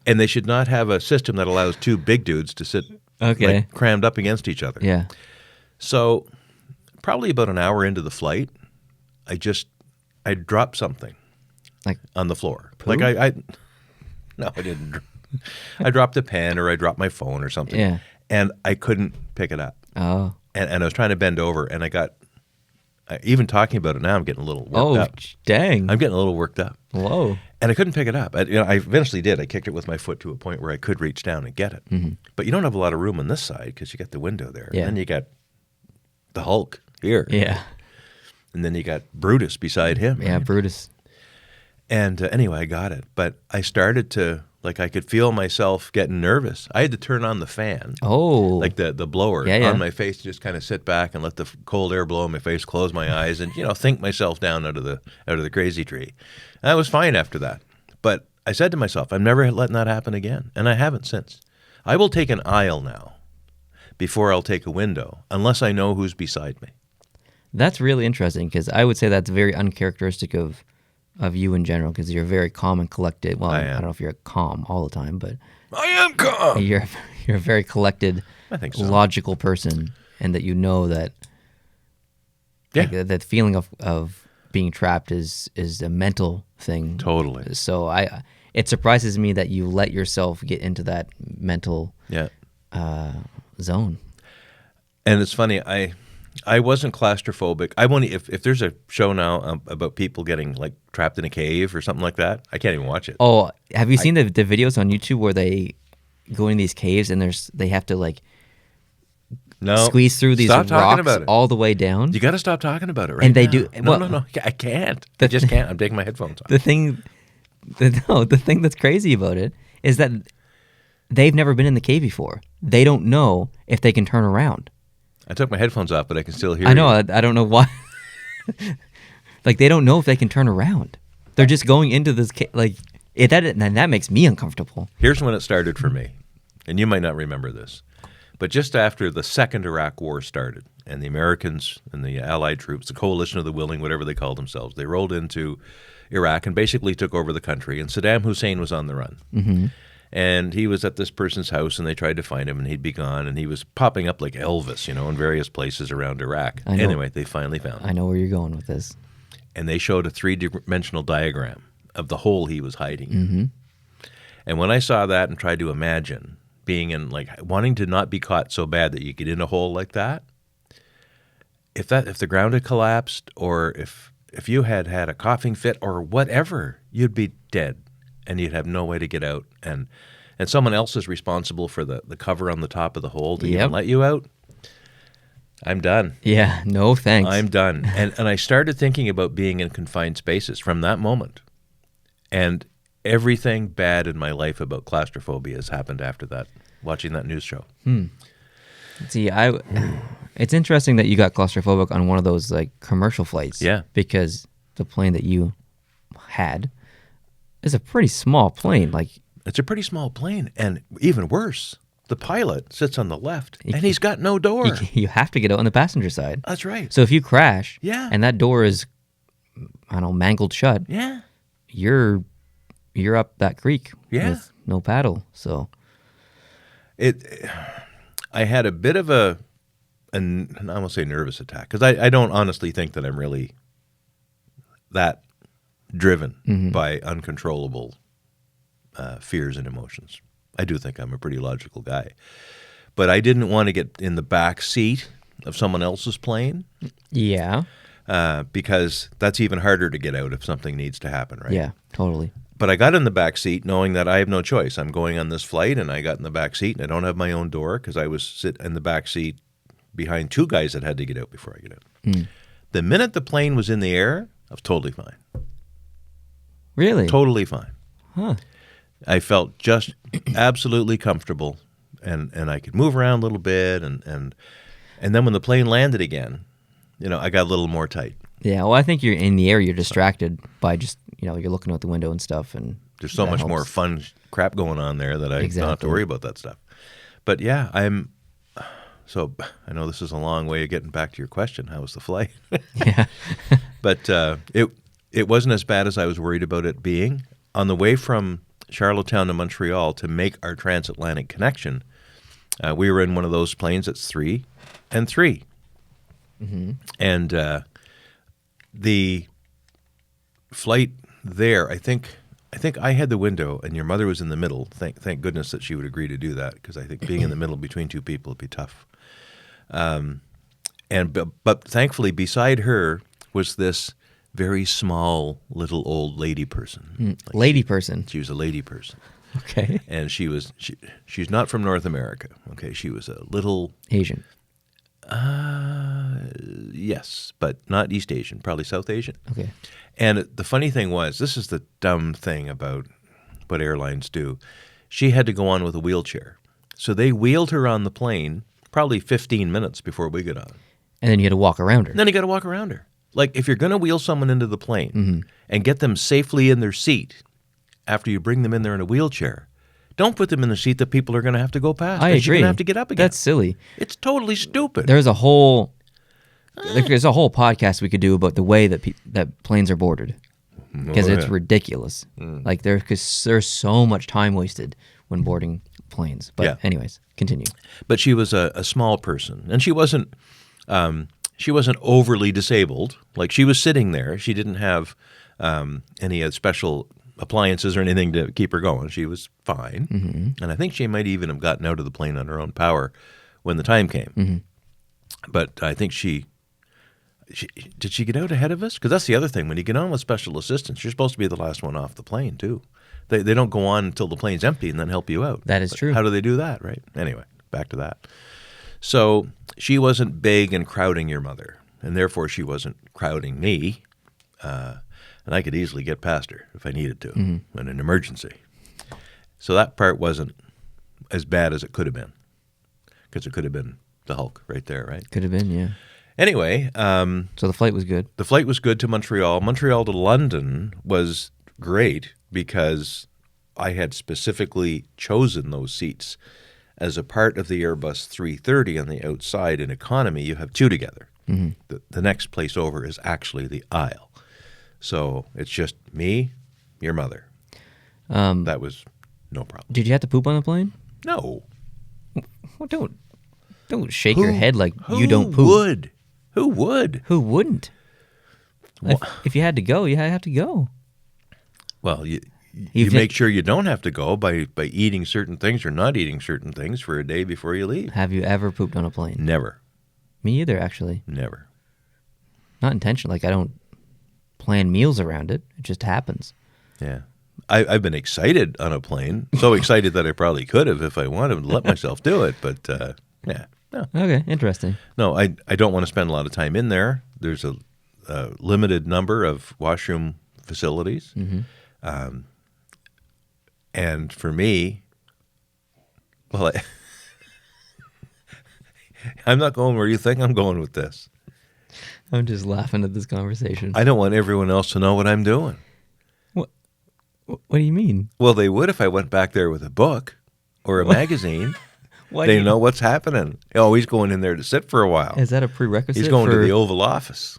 And they should not have a system that allows two big dudes to sit like, crammed up against each other. Yeah. So probably about an hour into the flight, I dropped something like on the floor. Poo? Like no, I didn't. I dropped a pen or I dropped my phone or something. Yeah. And I couldn't pick it up. Oh. And I was trying to bend over, and I got, even talking about it now, I'm getting a little worked up. Dang. I'm getting a little worked up. Whoa. And I couldn't pick it up. I eventually did. I kicked it with my foot to a point where I could reach down and get it. Mm-hmm. But you don't have a lot of room on this side because you got the window there. Yeah. And then you got the Hulk here. Yeah. And then you got Brutus beside him. Yeah, right? Brutus. And anyway, I got it. But I started to, I could feel myself getting nervous. I had to turn on the fan. Oh. Like the blower Yeah. on my face, just kind of sit back and let the cold air blow in my face, close my eyes, and think myself down out of the crazy tree. And I was fine after that. But I said to myself, I'm never letting that happen again, and I haven't since. I will take an aisle now before I'll take a window, unless I know who's beside me. That's really interesting because I would say that's very uncharacteristic of you in general because you're very calm and collected. Well, I don't know if you're calm all the time, but I am calm. You're a very collected, I think so. logical person, and that you know that that feeling of being trapped is a mental thing. Totally. So it surprises me that you let yourself get into that mental zone. And it's funny, I wasn't claustrophobic. I won't if there's a show now about people getting trapped in a cave or something like that. I can't even watch it. Oh, have you seen the videos on YouTube where they go in these caves and they have to squeeze through these rocks all the way down? You got to stop talking about it right and they now. do. No, I can't. I just can't. I'm taking my headphones off. The thing that's crazy about it is that they've never been in the cave before. They don't know if they can turn around. I took my headphones off, but I can still hear I know. you. I don't know why. They don't know if they can turn around. They're just going into this cave. That makes me uncomfortable. Here's when it started for me, and you might not remember this, but just after the Second Iraq War started, and the Americans and the Allied troops, the Coalition of the Willing, whatever they called themselves, they rolled into Iraq and basically took over the country, and Saddam Hussein was on the run. Mm-hmm. And he was at this person's house, and they tried to find him, and he'd be gone, and he was popping up like Elvis, in various places around Iraq. Anyway, they finally found him. I know where you're going with this. And they showed a three-dimensional diagram of the hole he was hiding in. Mm-hmm. And when I saw that and tried to imagine being in, wanting to not be caught so bad that you get in a hole like that, if the ground had collapsed, or if you had a coughing fit or whatever, you'd be dead. And you'd have no way to get out, and someone else is responsible for the cover on the top of the hole to even let you out. I'm done. Yeah, no thanks. I'm done. And I started thinking about being in confined spaces from that moment. And everything bad in my life about claustrophobia has happened after that, watching that news show. See, it's interesting that you got claustrophobic on one of those commercial flights. Yeah. Because the plane that you had is a pretty small plane. It's a pretty small plane, and even worse, the pilot sits on the left, and he's got no door. You have to get out on the passenger side. That's right. So if you crash, and that door is, mangled shut, you're up that creek with no paddle. So I had a bit of I won't say nervous attack, because I don't honestly think that I'm really that driven by uncontrollable fears and emotions. I do think I'm a pretty logical guy. But I didn't want to get in the back seat of someone else's plane. Yeah. Because that's even harder to get out if something needs to happen, right? Yeah, totally. But I got in the back seat knowing that I have no choice. I'm going on this flight, and I got in the back seat, and I don't have my own door because I was sitting in the back seat behind two guys that had to get out before I get out. The minute the plane was in the air, I was totally fine. Really? Totally fine. Huh. I felt just absolutely comfortable, and I could move around a little bit, and then when the plane landed again, I got a little more tight. Yeah, well, I think you're in the air, you're distracted by just, you're looking out the window and stuff, and there's so much more fun crap going on there that I don't have to worry about that stuff. But yeah, so I know this is a long way of getting back to your question. How was the flight? Yeah. But it wasn't as bad as I was worried about it being. On the way from Charlottetown to Montreal to make our transatlantic connection, we were in one of those planes that's 3 and 3. Mm-hmm. And the flight there, I think I think I had the window and your mother was in the middle. Thank goodness that she would agree to do that, because I think being in the middle between two people would be tough. But thankfully beside her was this very small little old lady person. Lady person. She was a lady person. Okay. And she's not from North America. Okay, she was a little Asian. Yes, but not East Asian, probably South Asian. Okay. And the funny thing was, this is the dumb thing about what airlines do. She had to go on with a wheelchair. So they wheeled her on the plane probably 15 minutes before we got on. And then you had to walk around her. And then you got to walk around her. Like, if you're going to wheel someone into the plane and get them safely in their seat after you bring them in there in a wheelchair, don't put them in the seat that people are going to have to go past. I agree. You're going to have to get up again. That's silly. It's totally stupid. There's a whole podcast we could do about the way that that planes are boarded, because it's ridiculous. Like because there's so much time wasted when boarding planes. But anyways, continue. But she was a small person, and she wasn't overly disabled. Like, she was sitting there. She didn't have any special appliances or anything to keep her going. She was fine. And I think she might even have gotten out of the plane on her own power when the time came. But I think did she get out ahead of us? Because that's the other thing. When you get on with special assistance, you're supposed to be the last one off the plane, too. They don't go on until the plane's empty and then help you out. That is true. How do they do that, right? Anyway, back to that. So she wasn't big and crowding your mother, and therefore she wasn't crowding me. And I could easily get past her if I needed to in an emergency. So that part wasn't as bad as it could have been, because it could have been the Hulk right there, right? Could have been, yeah. Anyway. So the flight was good? The flight was good to Montreal. Montreal to London was great because I had specifically chosen those seats. As a part of the Airbus 330 on the outside in economy, you have two together. The next place over is actually the aisle. So it's just me, your mother. That was no problem. Did you have to poop on the plane? No. Well, don't shake your head like you don't poop. Who would? Who wouldn't? If you had to go, you have to go. Well, you make sure you don't have to go by eating certain things or not eating certain things for a day before you leave. Have you ever pooped on a plane? Never. Me either, actually. Never. Not intentional. Like, I don't plan meals around it. It just happens. Yeah. I've been excited on a plane. So excited that I probably could have if I wanted to let myself do it. But, yeah. No. Okay, interesting. No, I don't want to spend a lot of time in there. There's a limited number of washroom facilities. And for me, well, I'm not going where you think I'm going with this. I'm just laughing at this conversation. I don't want everyone else to know what I'm doing. What do you mean? Well, they would if I went back there with a book or a magazine. They know what's happening. Oh, he's going in there to sit for a while. Is that a prerequisite? He's going to the Oval Office.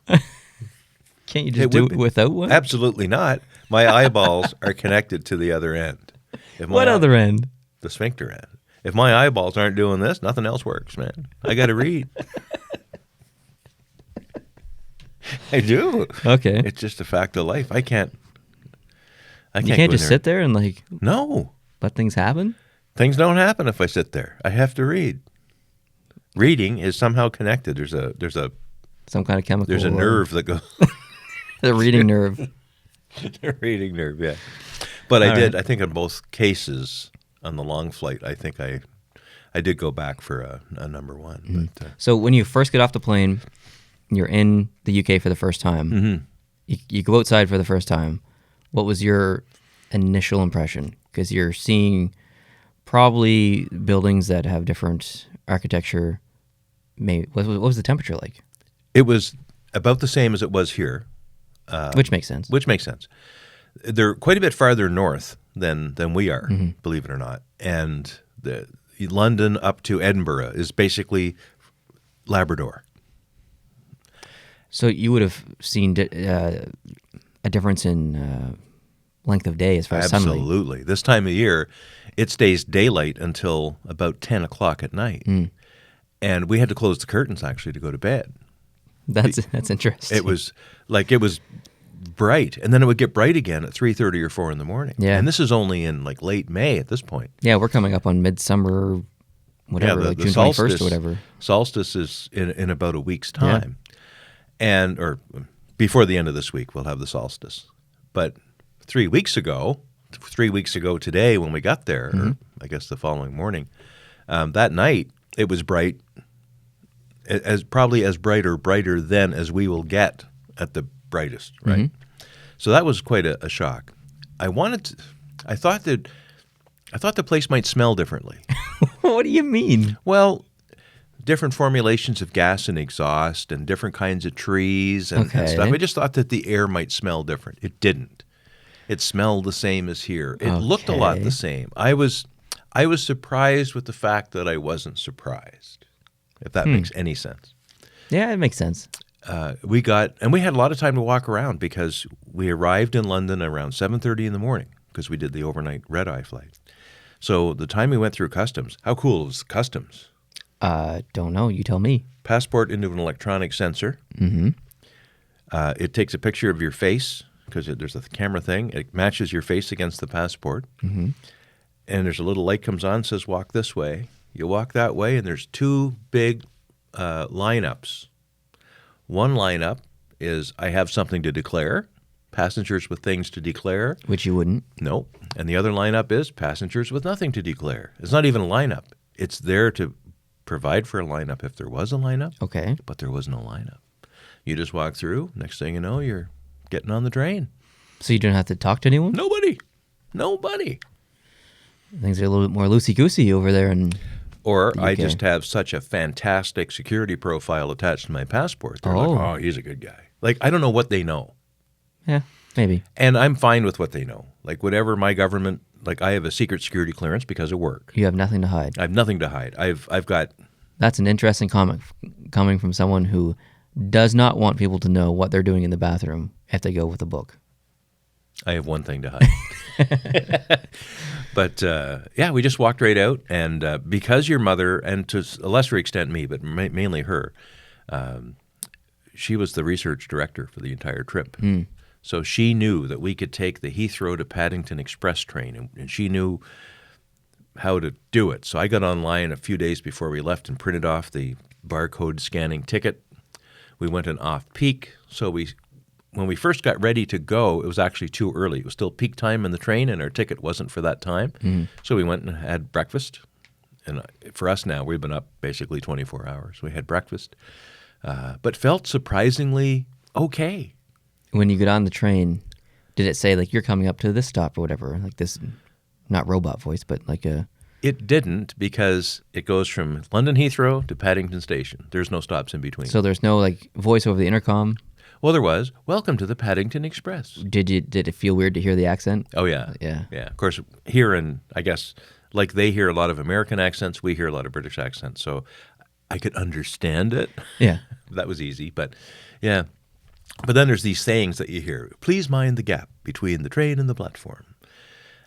Can't you just do it without one? Absolutely not. My eyeballs are connected to the other end. What other end? The sphincter end. If my eyeballs aren't doing this, nothing else works, man. I got to read. I do. Okay. It's just a fact of life. I can't. You can't just sit there and no, let things happen? Things don't happen if I sit there. I have to read. Reading is somehow connected. There's some kind of chemical. There's a nerve that goes. The reading nerve. The reading nerve, yeah. But I think in both cases on the long flight, I think I did go back for a number one. But, so when you first get off the plane, you're in the UK for the first time. You go outside for the first time. What was your initial impression? Because you're seeing probably buildings that have different architecture. What was the temperature like? It was about the same as it was here. Which makes sense. They're quite a bit farther north than we are, believe it or not. And London up to Edinburgh is basically Labrador. So you would have seen a difference in length of day as far as sunlight. Absolutely. This time of year, it stays daylight until about 10 o'clock at night. And we had to close the curtains, actually, to go to bed. That's interesting. It was bright, and then it would get bright again at 3:30 or 4 in the morning. Yeah. And this is only in like late May at this point. Yeah, we're coming up on midsummer, whatever, like June 21st or whatever. Solstice is in about a week's time. Or before the end of this week, we'll have the solstice. But 3 weeks ago today when we got there, or I guess the following morning, that night it was bright, probably as bright or brighter then as we will get at the brightest, right? So that was quite a shock. I thought the place might smell differently. What do you mean? Well, different formulations of gas and exhaust and different kinds of trees and stuff. I just thought that the air might smell different. It didn't. It smelled the same as here. It looked a lot the same. I was surprised with the fact that I wasn't surprised, if that makes any sense. Yeah, it makes sense. We had a lot of time to walk around because we arrived in London around 7:30 in the morning because we did the overnight red-eye flight. So the time we went through customs, how cool was customs? Don't know. You tell me. Passport into an electronic sensor. It takes a picture of your face because there's a camera thing. It matches your face against the passport. And there's a little light comes on, says walk this way. You walk that way, and there's two big lineups. One lineup is I have something to declare, passengers with things to declare. Which you wouldn't. No. And the other lineup is passengers with nothing to declare. It's not even a lineup. It's there to provide for a lineup if there was a lineup. Okay. But there was no lineup. You just walk through. Next thing you know, you're getting on the train. So you don't have to talk to anyone? Nobody. Things are a little bit more loosey-goosey over there. Or I just have such a fantastic security profile attached to my passport. They're like, oh, he's a good guy. Like, I don't know what they know. Yeah, maybe. And I'm fine with what they know. Like, whatever my government, like, I have a secret security clearance because of work. You have nothing to hide. I have nothing to hide. I've got... That's an interesting comment coming from someone who does not want people to know what they're doing in the bathroom if they go with a book. I have one thing to hide. But, we just walked right out. And because your mother, and to a lesser extent me, but mainly her, she was the research director for the entire trip. So she knew that we could take the Heathrow to Paddington Express train, and she knew how to do it. So I got online a few days before we left and printed off the barcode scanning ticket. We went in off-peak, so when we first got ready to go, it was actually too early. It was still peak time in the train, and our ticket wasn't for that time. So we went and had breakfast. And for us now, we've been up basically 24 hours. We had breakfast, but felt surprisingly okay. When you get on the train, did it say, like, you're coming up to this stop or whatever? Like this, not robot voice, but like a... It didn't, because it goes from London Heathrow to Paddington Station. There's no stops in between. So there's no, like, voice over the intercom? Well, there was. Welcome to the Paddington Express. Did it feel weird to hear the accent? Oh, yeah. Yeah. Of course, here, and I guess, like they hear a lot of American accents, we hear a lot of British accents. So I could understand it. Yeah. That was easy, but yeah. But then there's these sayings that you hear. Please mind the gap between the train and the platform.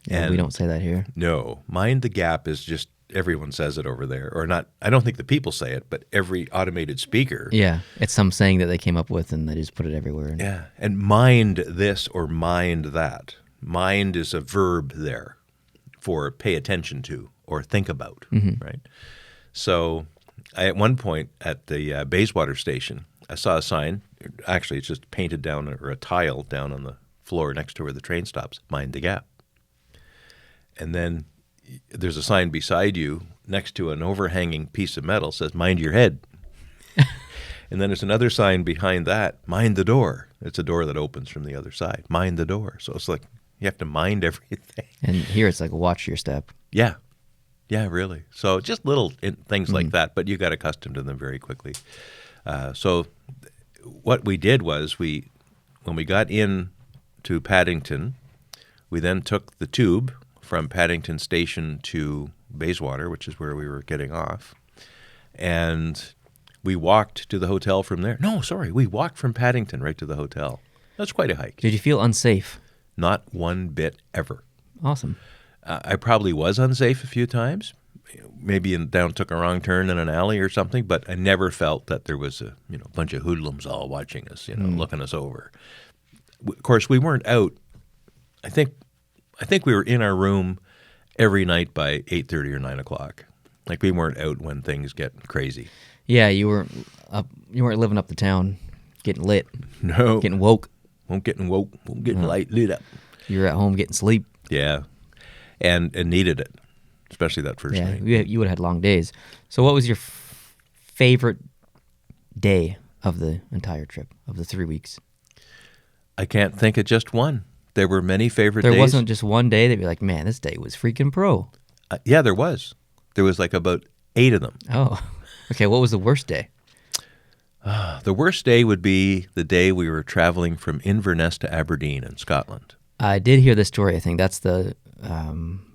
Yeah, we don't say that here. No. Mind the gap is just, everyone says it over there. Or not, I don't think the people say it, but every automated speaker. Yeah, it's some saying that they came up with and they just put it everywhere. Yeah, and mind this or mind that. Mind is a verb there for pay attention to or think about, right? So at one point at the Bayswater station, I saw a sign. Actually, it's just painted down, or a tile down on the floor next to where the train stops, mind the gap. And then there's a sign beside you next to an overhanging piece of metal says, mind your head. And then there's another sign behind that, mind the door. It's a door that opens from the other side. Mind the door. So it's like you have to mind everything. And here it's like watch your step. Yeah. Yeah, really. So just little things like that, but you got accustomed to them very quickly. So what we did was when we got in to Paddington, we then took the tube from Paddington Station to Bayswater, which is where we were getting off, and we walked to the hotel from there. No, sorry, we walked from Paddington right to the hotel. That's quite a hike. Did you feel unsafe? Not one bit ever. Awesome. I probably was unsafe a few times. Maybe took a wrong turn in an alley or something, but I never felt that there was a bunch of hoodlums all watching us, looking us over. of course, we weren't out. I think we were in our room every night by 8:30 or 9 o'clock. Like, we weren't out when things get crazy. Yeah, you weren't living up the town, getting lit. No. Getting woke. Won't getting woke. Won't getting lit up. You were at home getting sleep. Yeah. And needed it, especially that first night. You would have had long days. So what was your favorite day of the entire trip, of the 3 weeks? I can't think of just one. There were many favorite days. There wasn't just one day that you're like, man, this day was freaking pro. Yeah, there was. There was like about 8 of them. Oh, okay. What was the worst day? The worst day would be the day we were traveling from Inverness to Aberdeen in Scotland. I did hear this story. I think that's the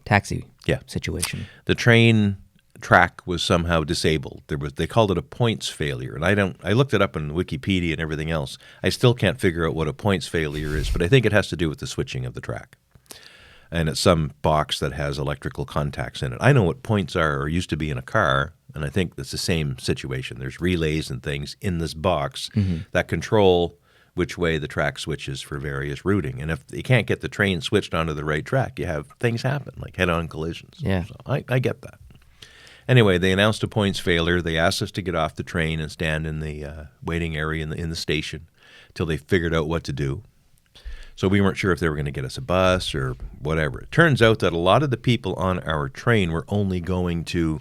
taxi situation. The train track was somehow disabled. They called it a points failure, and I looked it up on Wikipedia and everything else. I still can't figure out what a points failure is, but I think it has to do with the switching of the track. And it's some box that has electrical contacts in it. I know what points are or used to be in a car, and I think it's the same situation. There's relays and things in this box that control which way the track switches for various routing. And if you can't get the train switched onto the right track, you have things happen, like head-on collisions. Yeah. So I get that. Anyway, they announced a points failure. They asked us to get off the train and stand in the waiting area in the station till they figured out what to do. So we weren't sure if they were going to get us a bus or whatever. It turns out that a lot of the people on our train were only going to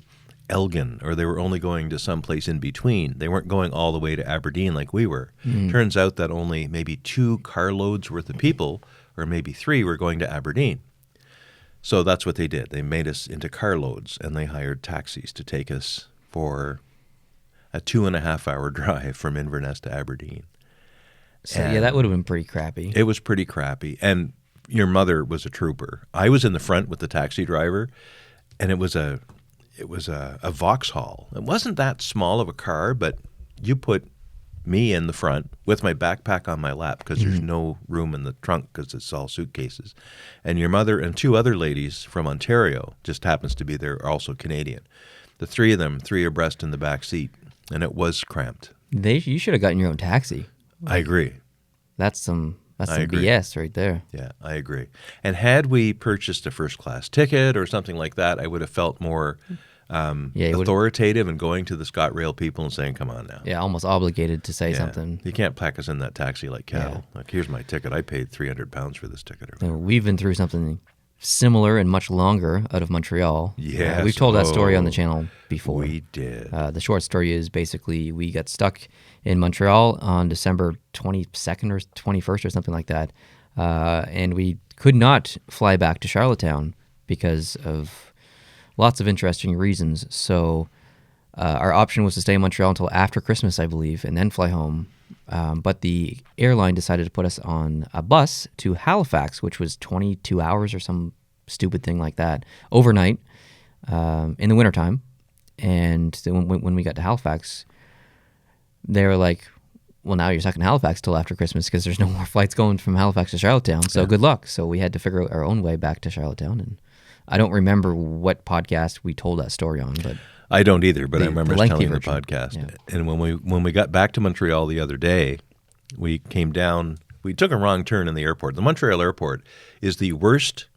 Elgin, or they were only going to someplace in between. They weren't going all the way to Aberdeen like we were. Turns out that only maybe 2 carloads worth of people, or maybe 3, were going to Aberdeen. So that's what they did. They made us into carloads, and they hired taxis to take us for a 2.5-hour drive from Inverness to Aberdeen. So, yeah, that would have been pretty crappy. It was pretty crappy. And your mother was a trooper. I was in the front with the taxi driver, and it was a Vauxhall. It wasn't that small of a car, but you put me in the front with my backpack on my lap because there's no room in the trunk because it's all suitcases. And your mother and 2 other ladies from Ontario, just happens to be there, also Canadian. The 3 of them, 3 abreast in the back seat, and it was cramped. You should have gotten your own taxi. I agree. That's some agree. BS right there. Yeah, I agree. And had we purchased a first-class ticket or something like that, I would have felt more authoritative and going to the ScotRail people and saying, come on now. Yeah, almost obligated to say something. You can't pack us in that taxi like cattle. Like, here's my ticket. I paid £300 for this ticket. We've been through something similar and much longer out of Montreal. Yes. We've told that story on the channel before. We did. The short story is basically we got stuck in Montreal on December 22nd or 21st or something like that. And we could not fly back to Charlottetown because of lots of interesting reasons. So our option was to stay in Montreal until after Christmas, I believe, and then fly home. But the airline decided to put us on a bus to Halifax, which was 22 hours or some stupid thing like that, overnight in the wintertime. And then when we got to Halifax, they were like, well, now you're stuck in Halifax till after Christmas because there's no more flights going from Halifax to Charlottetown. So good luck. So we had to figure out our own way back to Charlottetown. And I don't remember what podcast we told that story on, but I don't either, but I remember telling the podcast. Yeah. And when we got back to Montreal the other day, we came down. We took a wrong turn in the airport. The Montreal airport is the worst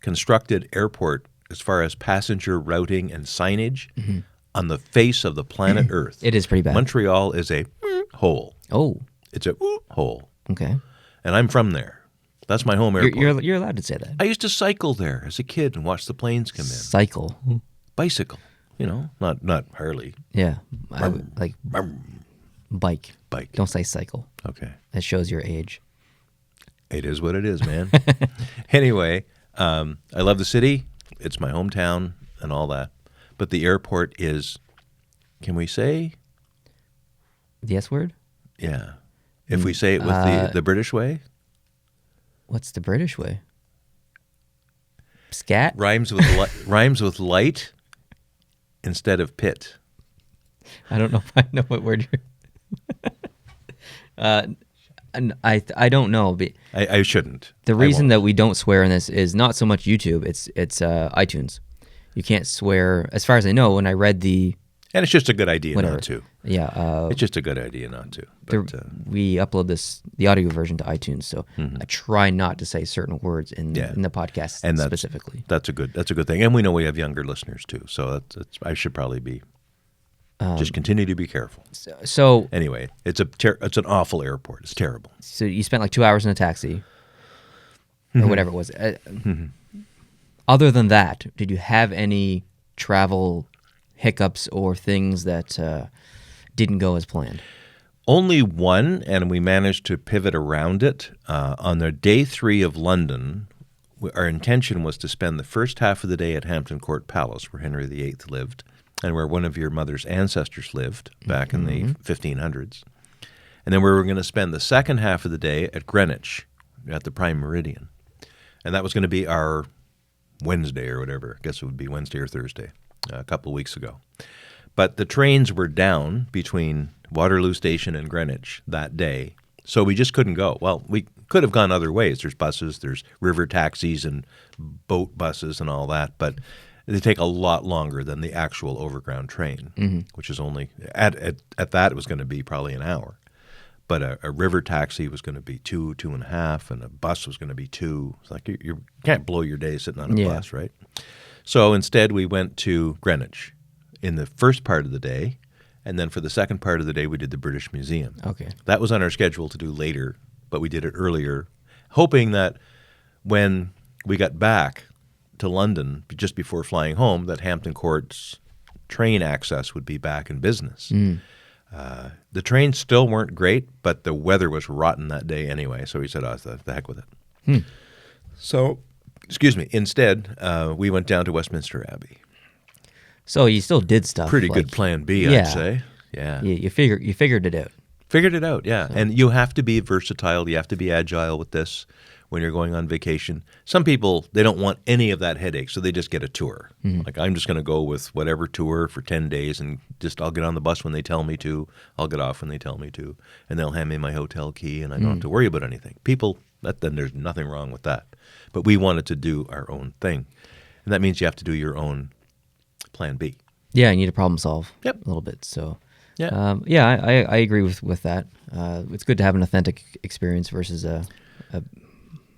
constructed airport as far as passenger routing and signage on the face of the planet Earth. It is pretty bad. Montreal is a hole. Oh. It's a hole. Okay. And I'm from there. That's my home airport. You're allowed to say that. I used to cycle there as a kid and watch the planes come in. Cycle. Bicycle. You know, not Harley. Yeah. Like bike. Bike. Don't say cycle. Okay. That shows your age. It is what it is, man. Anyway, I love the city. It's my hometown and all that. But the airport is, can we say? The S word? Yeah. If we say it with the British way? What's the British way? Scat? Rhymes with light instead of pit. I don't know if I know what word you're... I don't know. But I shouldn't. The reason that we don't swear in this is not so much YouTube. It's iTunes. You can't swear. As far as I know, when I read the And it's just a good idea whatever. not to. Yeah. It's just a good idea not to. But, We upload the audio version to iTunes, so I try not to say certain words in the podcast and specifically. That's a good thing. And we know we have younger listeners too, so I should probably be just continue to be careful. So anyway, it's an awful airport. It's terrible. So you spent like 2 hours in a taxi, or whatever it was. Other than that, did you have any travel hiccups or things that didn't go as planned? Only one, and we managed to pivot around it. On the day 3 of London, our intention was to spend the first half of the day at Hampton Court Palace, where Henry VIII lived, and where one of your mother's ancestors lived back in the 1500s. And then we were going to spend the second half of the day at Greenwich, at the Prime Meridian. And that was going to be our Wednesday or whatever. I guess it would be Wednesday or Thursday, a couple of weeks ago. But the trains were down between Waterloo Station and Greenwich that day, so we just couldn't go. Well, we could have gone other ways. There's buses, there's river taxis and boat buses and all that, but they take a lot longer than the actual overground train, which is only, at that it was going to be probably an hour. But a river taxi was going to be 2.5, and a bus was going to be 2. It's like you can't blow your day sitting on a bus, right? So instead we went to Greenwich in the first part of the day, and then for the second part of the day we did the British Museum. Okay. That was on our schedule to do later, but we did it earlier, hoping that when we got back to London just before flying home, that Hampton Court's train access would be back in business. The trains still weren't great, but the weather was rotten that day anyway, so we said, oh, the heck with it. So, instead, we went down to Westminster Abbey. So you still did stuff. Pretty good plan B, I'd say. Yeah. You figured it out. Figured it out, yeah. And you have to be versatile. You have to be agile with this when you're going on vacation. Some people, they don't want any of that headache, so they just get a tour. Like, I'm just going to go with whatever tour for 10 days, and I'll get on the bus when they tell me to. I'll get off when they tell me to. And they'll hand me my hotel key, and I don't have to worry about anything. People, then there's nothing wrong with that. But we wanted to do our own thing. And that means you have to do your own plan B. Yeah, you need to problem solve a little bit. So, I agree with that. It's good to have an authentic experience versus a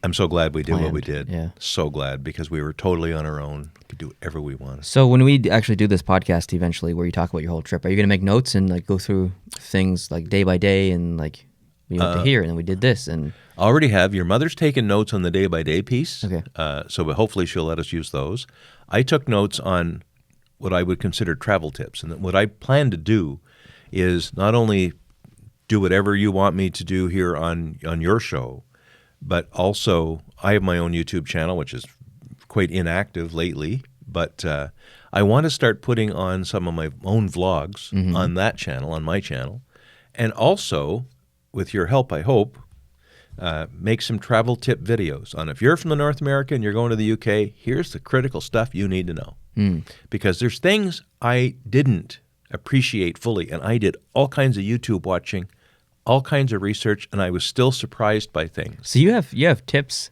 I'm so glad we did what we did. Yeah. So glad, because we were totally on our own. We could do whatever we wanted. So when we actually do this podcast eventually, where you talk about your whole trip, are you going to make notes and like go through things like day by day and like we went to here and then we did this and already have. Your mother's taken notes on the day by day piece. Okay. So hopefully she'll let us use those. I took notes on what I would consider travel tips, and what I plan to do is not only do whatever you want me to do here on your show, but also I have my own YouTube channel, which is quite inactive lately, but I want to start putting on some of my own vlogs on that channel, on my channel, and also, with your help, I hope, make some travel tip videos on if you're from North America and you're going to the UK, here's the critical stuff you need to know. Because there's things I didn't appreciate fully, and I did all kinds of YouTube watching, all kinds of research, and I was still surprised by things. So you have tips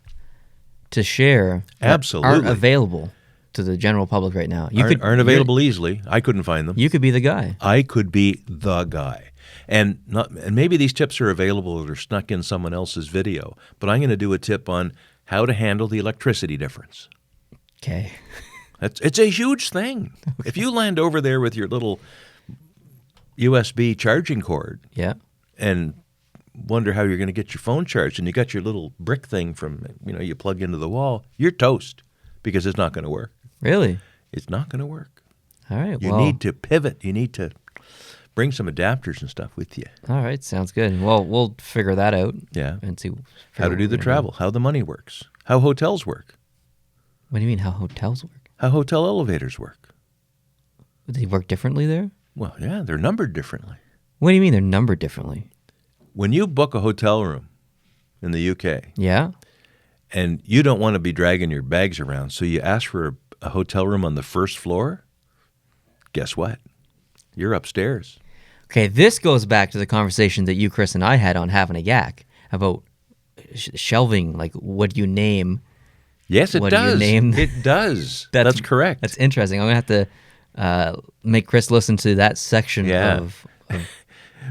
to share that Absolutely. aren't available to the general public right now. Aren't available easily. I couldn't find them. You could be the guy. I could be the guy. And maybe these tips are available or snuck in someone else's video, but I'm going to do a tip on how to handle the electricity difference. Okay. It's a huge thing. Okay. If you land over there with your little USB charging cord and wonder how you're going to get your phone charged, and you got your little brick thing from, you plug into the wall, you're toast, because it's not going to work. Really? It's not going to work. All right. You need to pivot. You need to bring some adapters and stuff with you. All right. Sounds good. Well, we'll figure that out. Yeah. And see how to do the travel, how the money works, how hotels work. What do you mean, how hotels work? How hotel elevators work. Do they work differently there? Well, yeah, they're numbered differently. What do you mean they're numbered differently? When you book a hotel room in the UK, and you don't want to be dragging your bags around, so you ask for a hotel room on the first floor, guess what? You're upstairs. Okay, this goes back to the conversation that you, Chris, and I had on Having a Yak about shelving, like what you name. Yes, it does. It does. That's correct. That's interesting. I'm going to have to make Chris listen to that section Yeah. of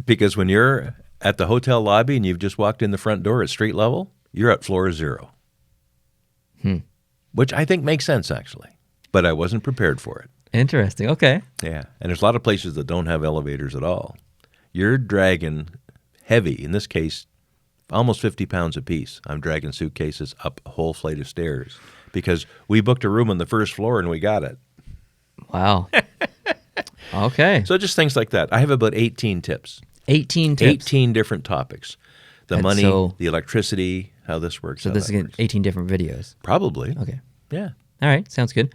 Because when you're at the hotel lobby and you've just walked in the front door at street level, you're at floor 0. Which I think makes sense, actually. But I wasn't prepared for it. Interesting. Okay. Yeah. And there's a lot of places that don't have elevators at all. You're dragging heavy, in this case, almost 50 pounds apiece. I'm dragging suitcases up a whole flight of stairs because we booked a room on the first floor and we got it. Wow. Okay. So just things like that. I have about 18 tips. 18 tips. 18 different topics. The That's money, so- the electricity, how this works. So how this that is works. 18 different videos. Probably. Okay. Yeah. All right. Sounds good.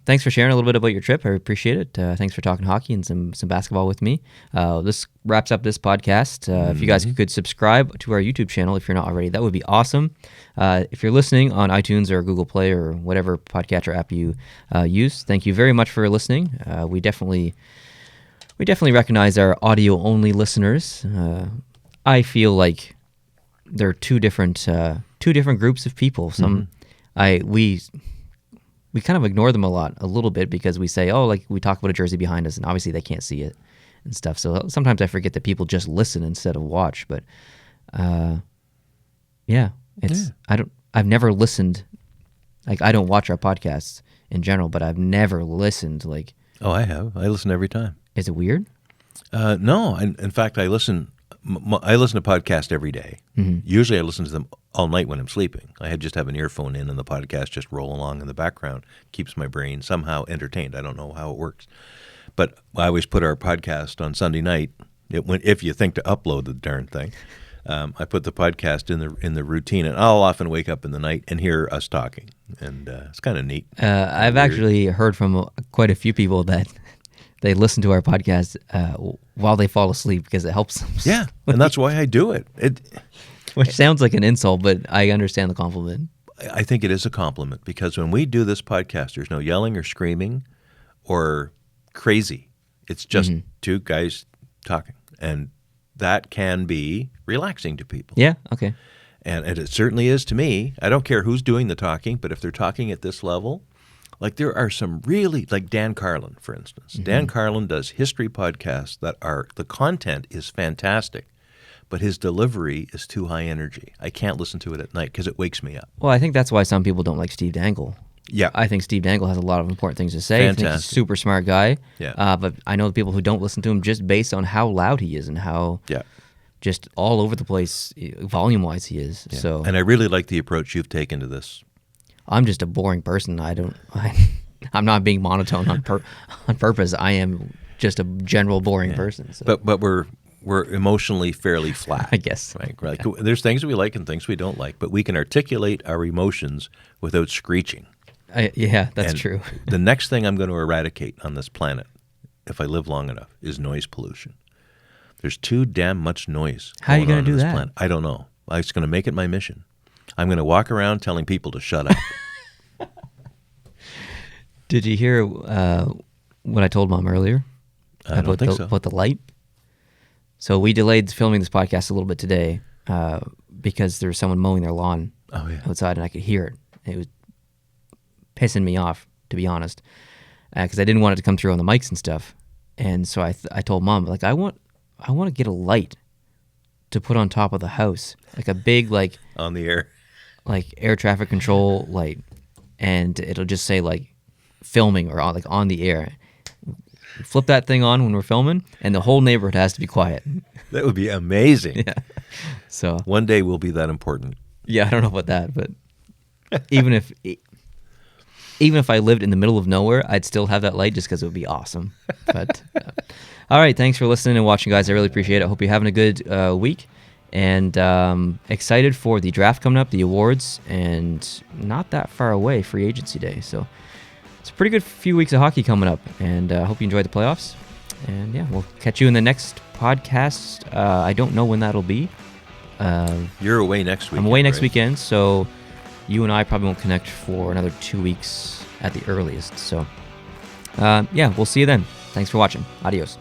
Thanks for sharing a little bit about your trip. I appreciate it. Thanks for talking hockey and some basketball with me. This wraps up this podcast. If you guys could subscribe to our YouTube channel if you're not already, that would be awesome. If you're listening on iTunes or Google Play or whatever podcatcher app you use, thank you very much for listening. We definitely recognize our audio-only listeners. I feel like there are two different groups of people. We kind of ignore them a little bit because we say, oh, like we talk about a jersey behind us, and obviously they can't see it and stuff. So sometimes I forget that people just listen instead of watch. But I've never listened. Like I don't watch our podcasts in general, but I've never listened. Like, Oh, I have. I listen every time. is it weird? No. In fact, I listen to podcasts every day. Usually I listen to them all night when I'm sleeping. I just have an earphone in and the podcast just roll along in the background. Keeps my brain somehow entertained. I don't know how it works. But I always put our podcast on Sunday night. If you think to upload the darn thing, I put the podcast in the routine, and I'll often wake up in the night and hear us talking, and it's kind of neat. I've actually heard from quite a few people that they listen to our podcast while they fall asleep because it helps them. Yeah, and that's why I do it. Which sounds like an insult, but I understand the compliment. I think it is a compliment because when we do this podcast, there's no yelling or screaming or crazy. It's just two guys talking, and that can be relaxing to people. Yeah, okay. And it certainly is to me. I don't care who's doing the talking, but if they're talking at this level, like there are some really, like Dan Carlin, for instance. Dan Carlin does history podcasts the content is fantastic, but his delivery is too high energy. I can't listen to it at night because it wakes me up. Well, I think that's why some people don't like Steve Dangle. Yeah. I think Steve Dangle has a lot of important things to say. I think he's a Fantastic. super smart guy. Yeah. But I know people who don't listen to him just based on how loud he is and how just all over the place volume-wise he is. Yeah. So And I really like the approach you've taken to this. I'm just a boring person. I'm not being monotone on purpose. I am just a general boring person. So. But we're emotionally fairly flat. I guess. Right? Like, there's things we like and things we don't like, but we can articulate our emotions without screeching. Yeah, that's And true. The next thing I'm going to eradicate on this planet, if I live long enough, is noise pollution. There's too damn much noise. How are you going gonna on do this that? planet. I don't know. I'm just going to make it my mission. I'm going to walk around telling people to shut up. Did you hear what I told Mom earlier? I don't think so. About the light? So we delayed filming this podcast a little bit today because there was someone mowing their lawn outside, and I could hear it. It was pissing me off, to be honest, because I didn't want it to come through on the mics and stuff. And so I told Mom, like, I want to get a light to put on top of the house, like a big on the air, like air traffic control light, and it'll just say like filming or on the air. Flip that thing on when we're filming, and the whole neighborhood has to be quiet. That would be amazing. Yeah. So One day we'll be that important. yeah, I don't know about that, but even if I lived in the middle of nowhere, I'd still have that light just because it would be awesome. But all right, thanks for listening and watching, guys. I really appreciate it. I hope you're having a good week, and excited for the draft coming up, the awards, and not that far away, free agency day. So it's a pretty good few weeks of hockey coming up, and I hope you enjoyed the playoffs. And yeah, we'll catch you in the next podcast. I don't know when that'll be. You're away next week. I'm away next right? weekend, so you and I probably won't connect for another 2 weeks at the earliest. So yeah, we'll see you then. Thanks for watching. Adios.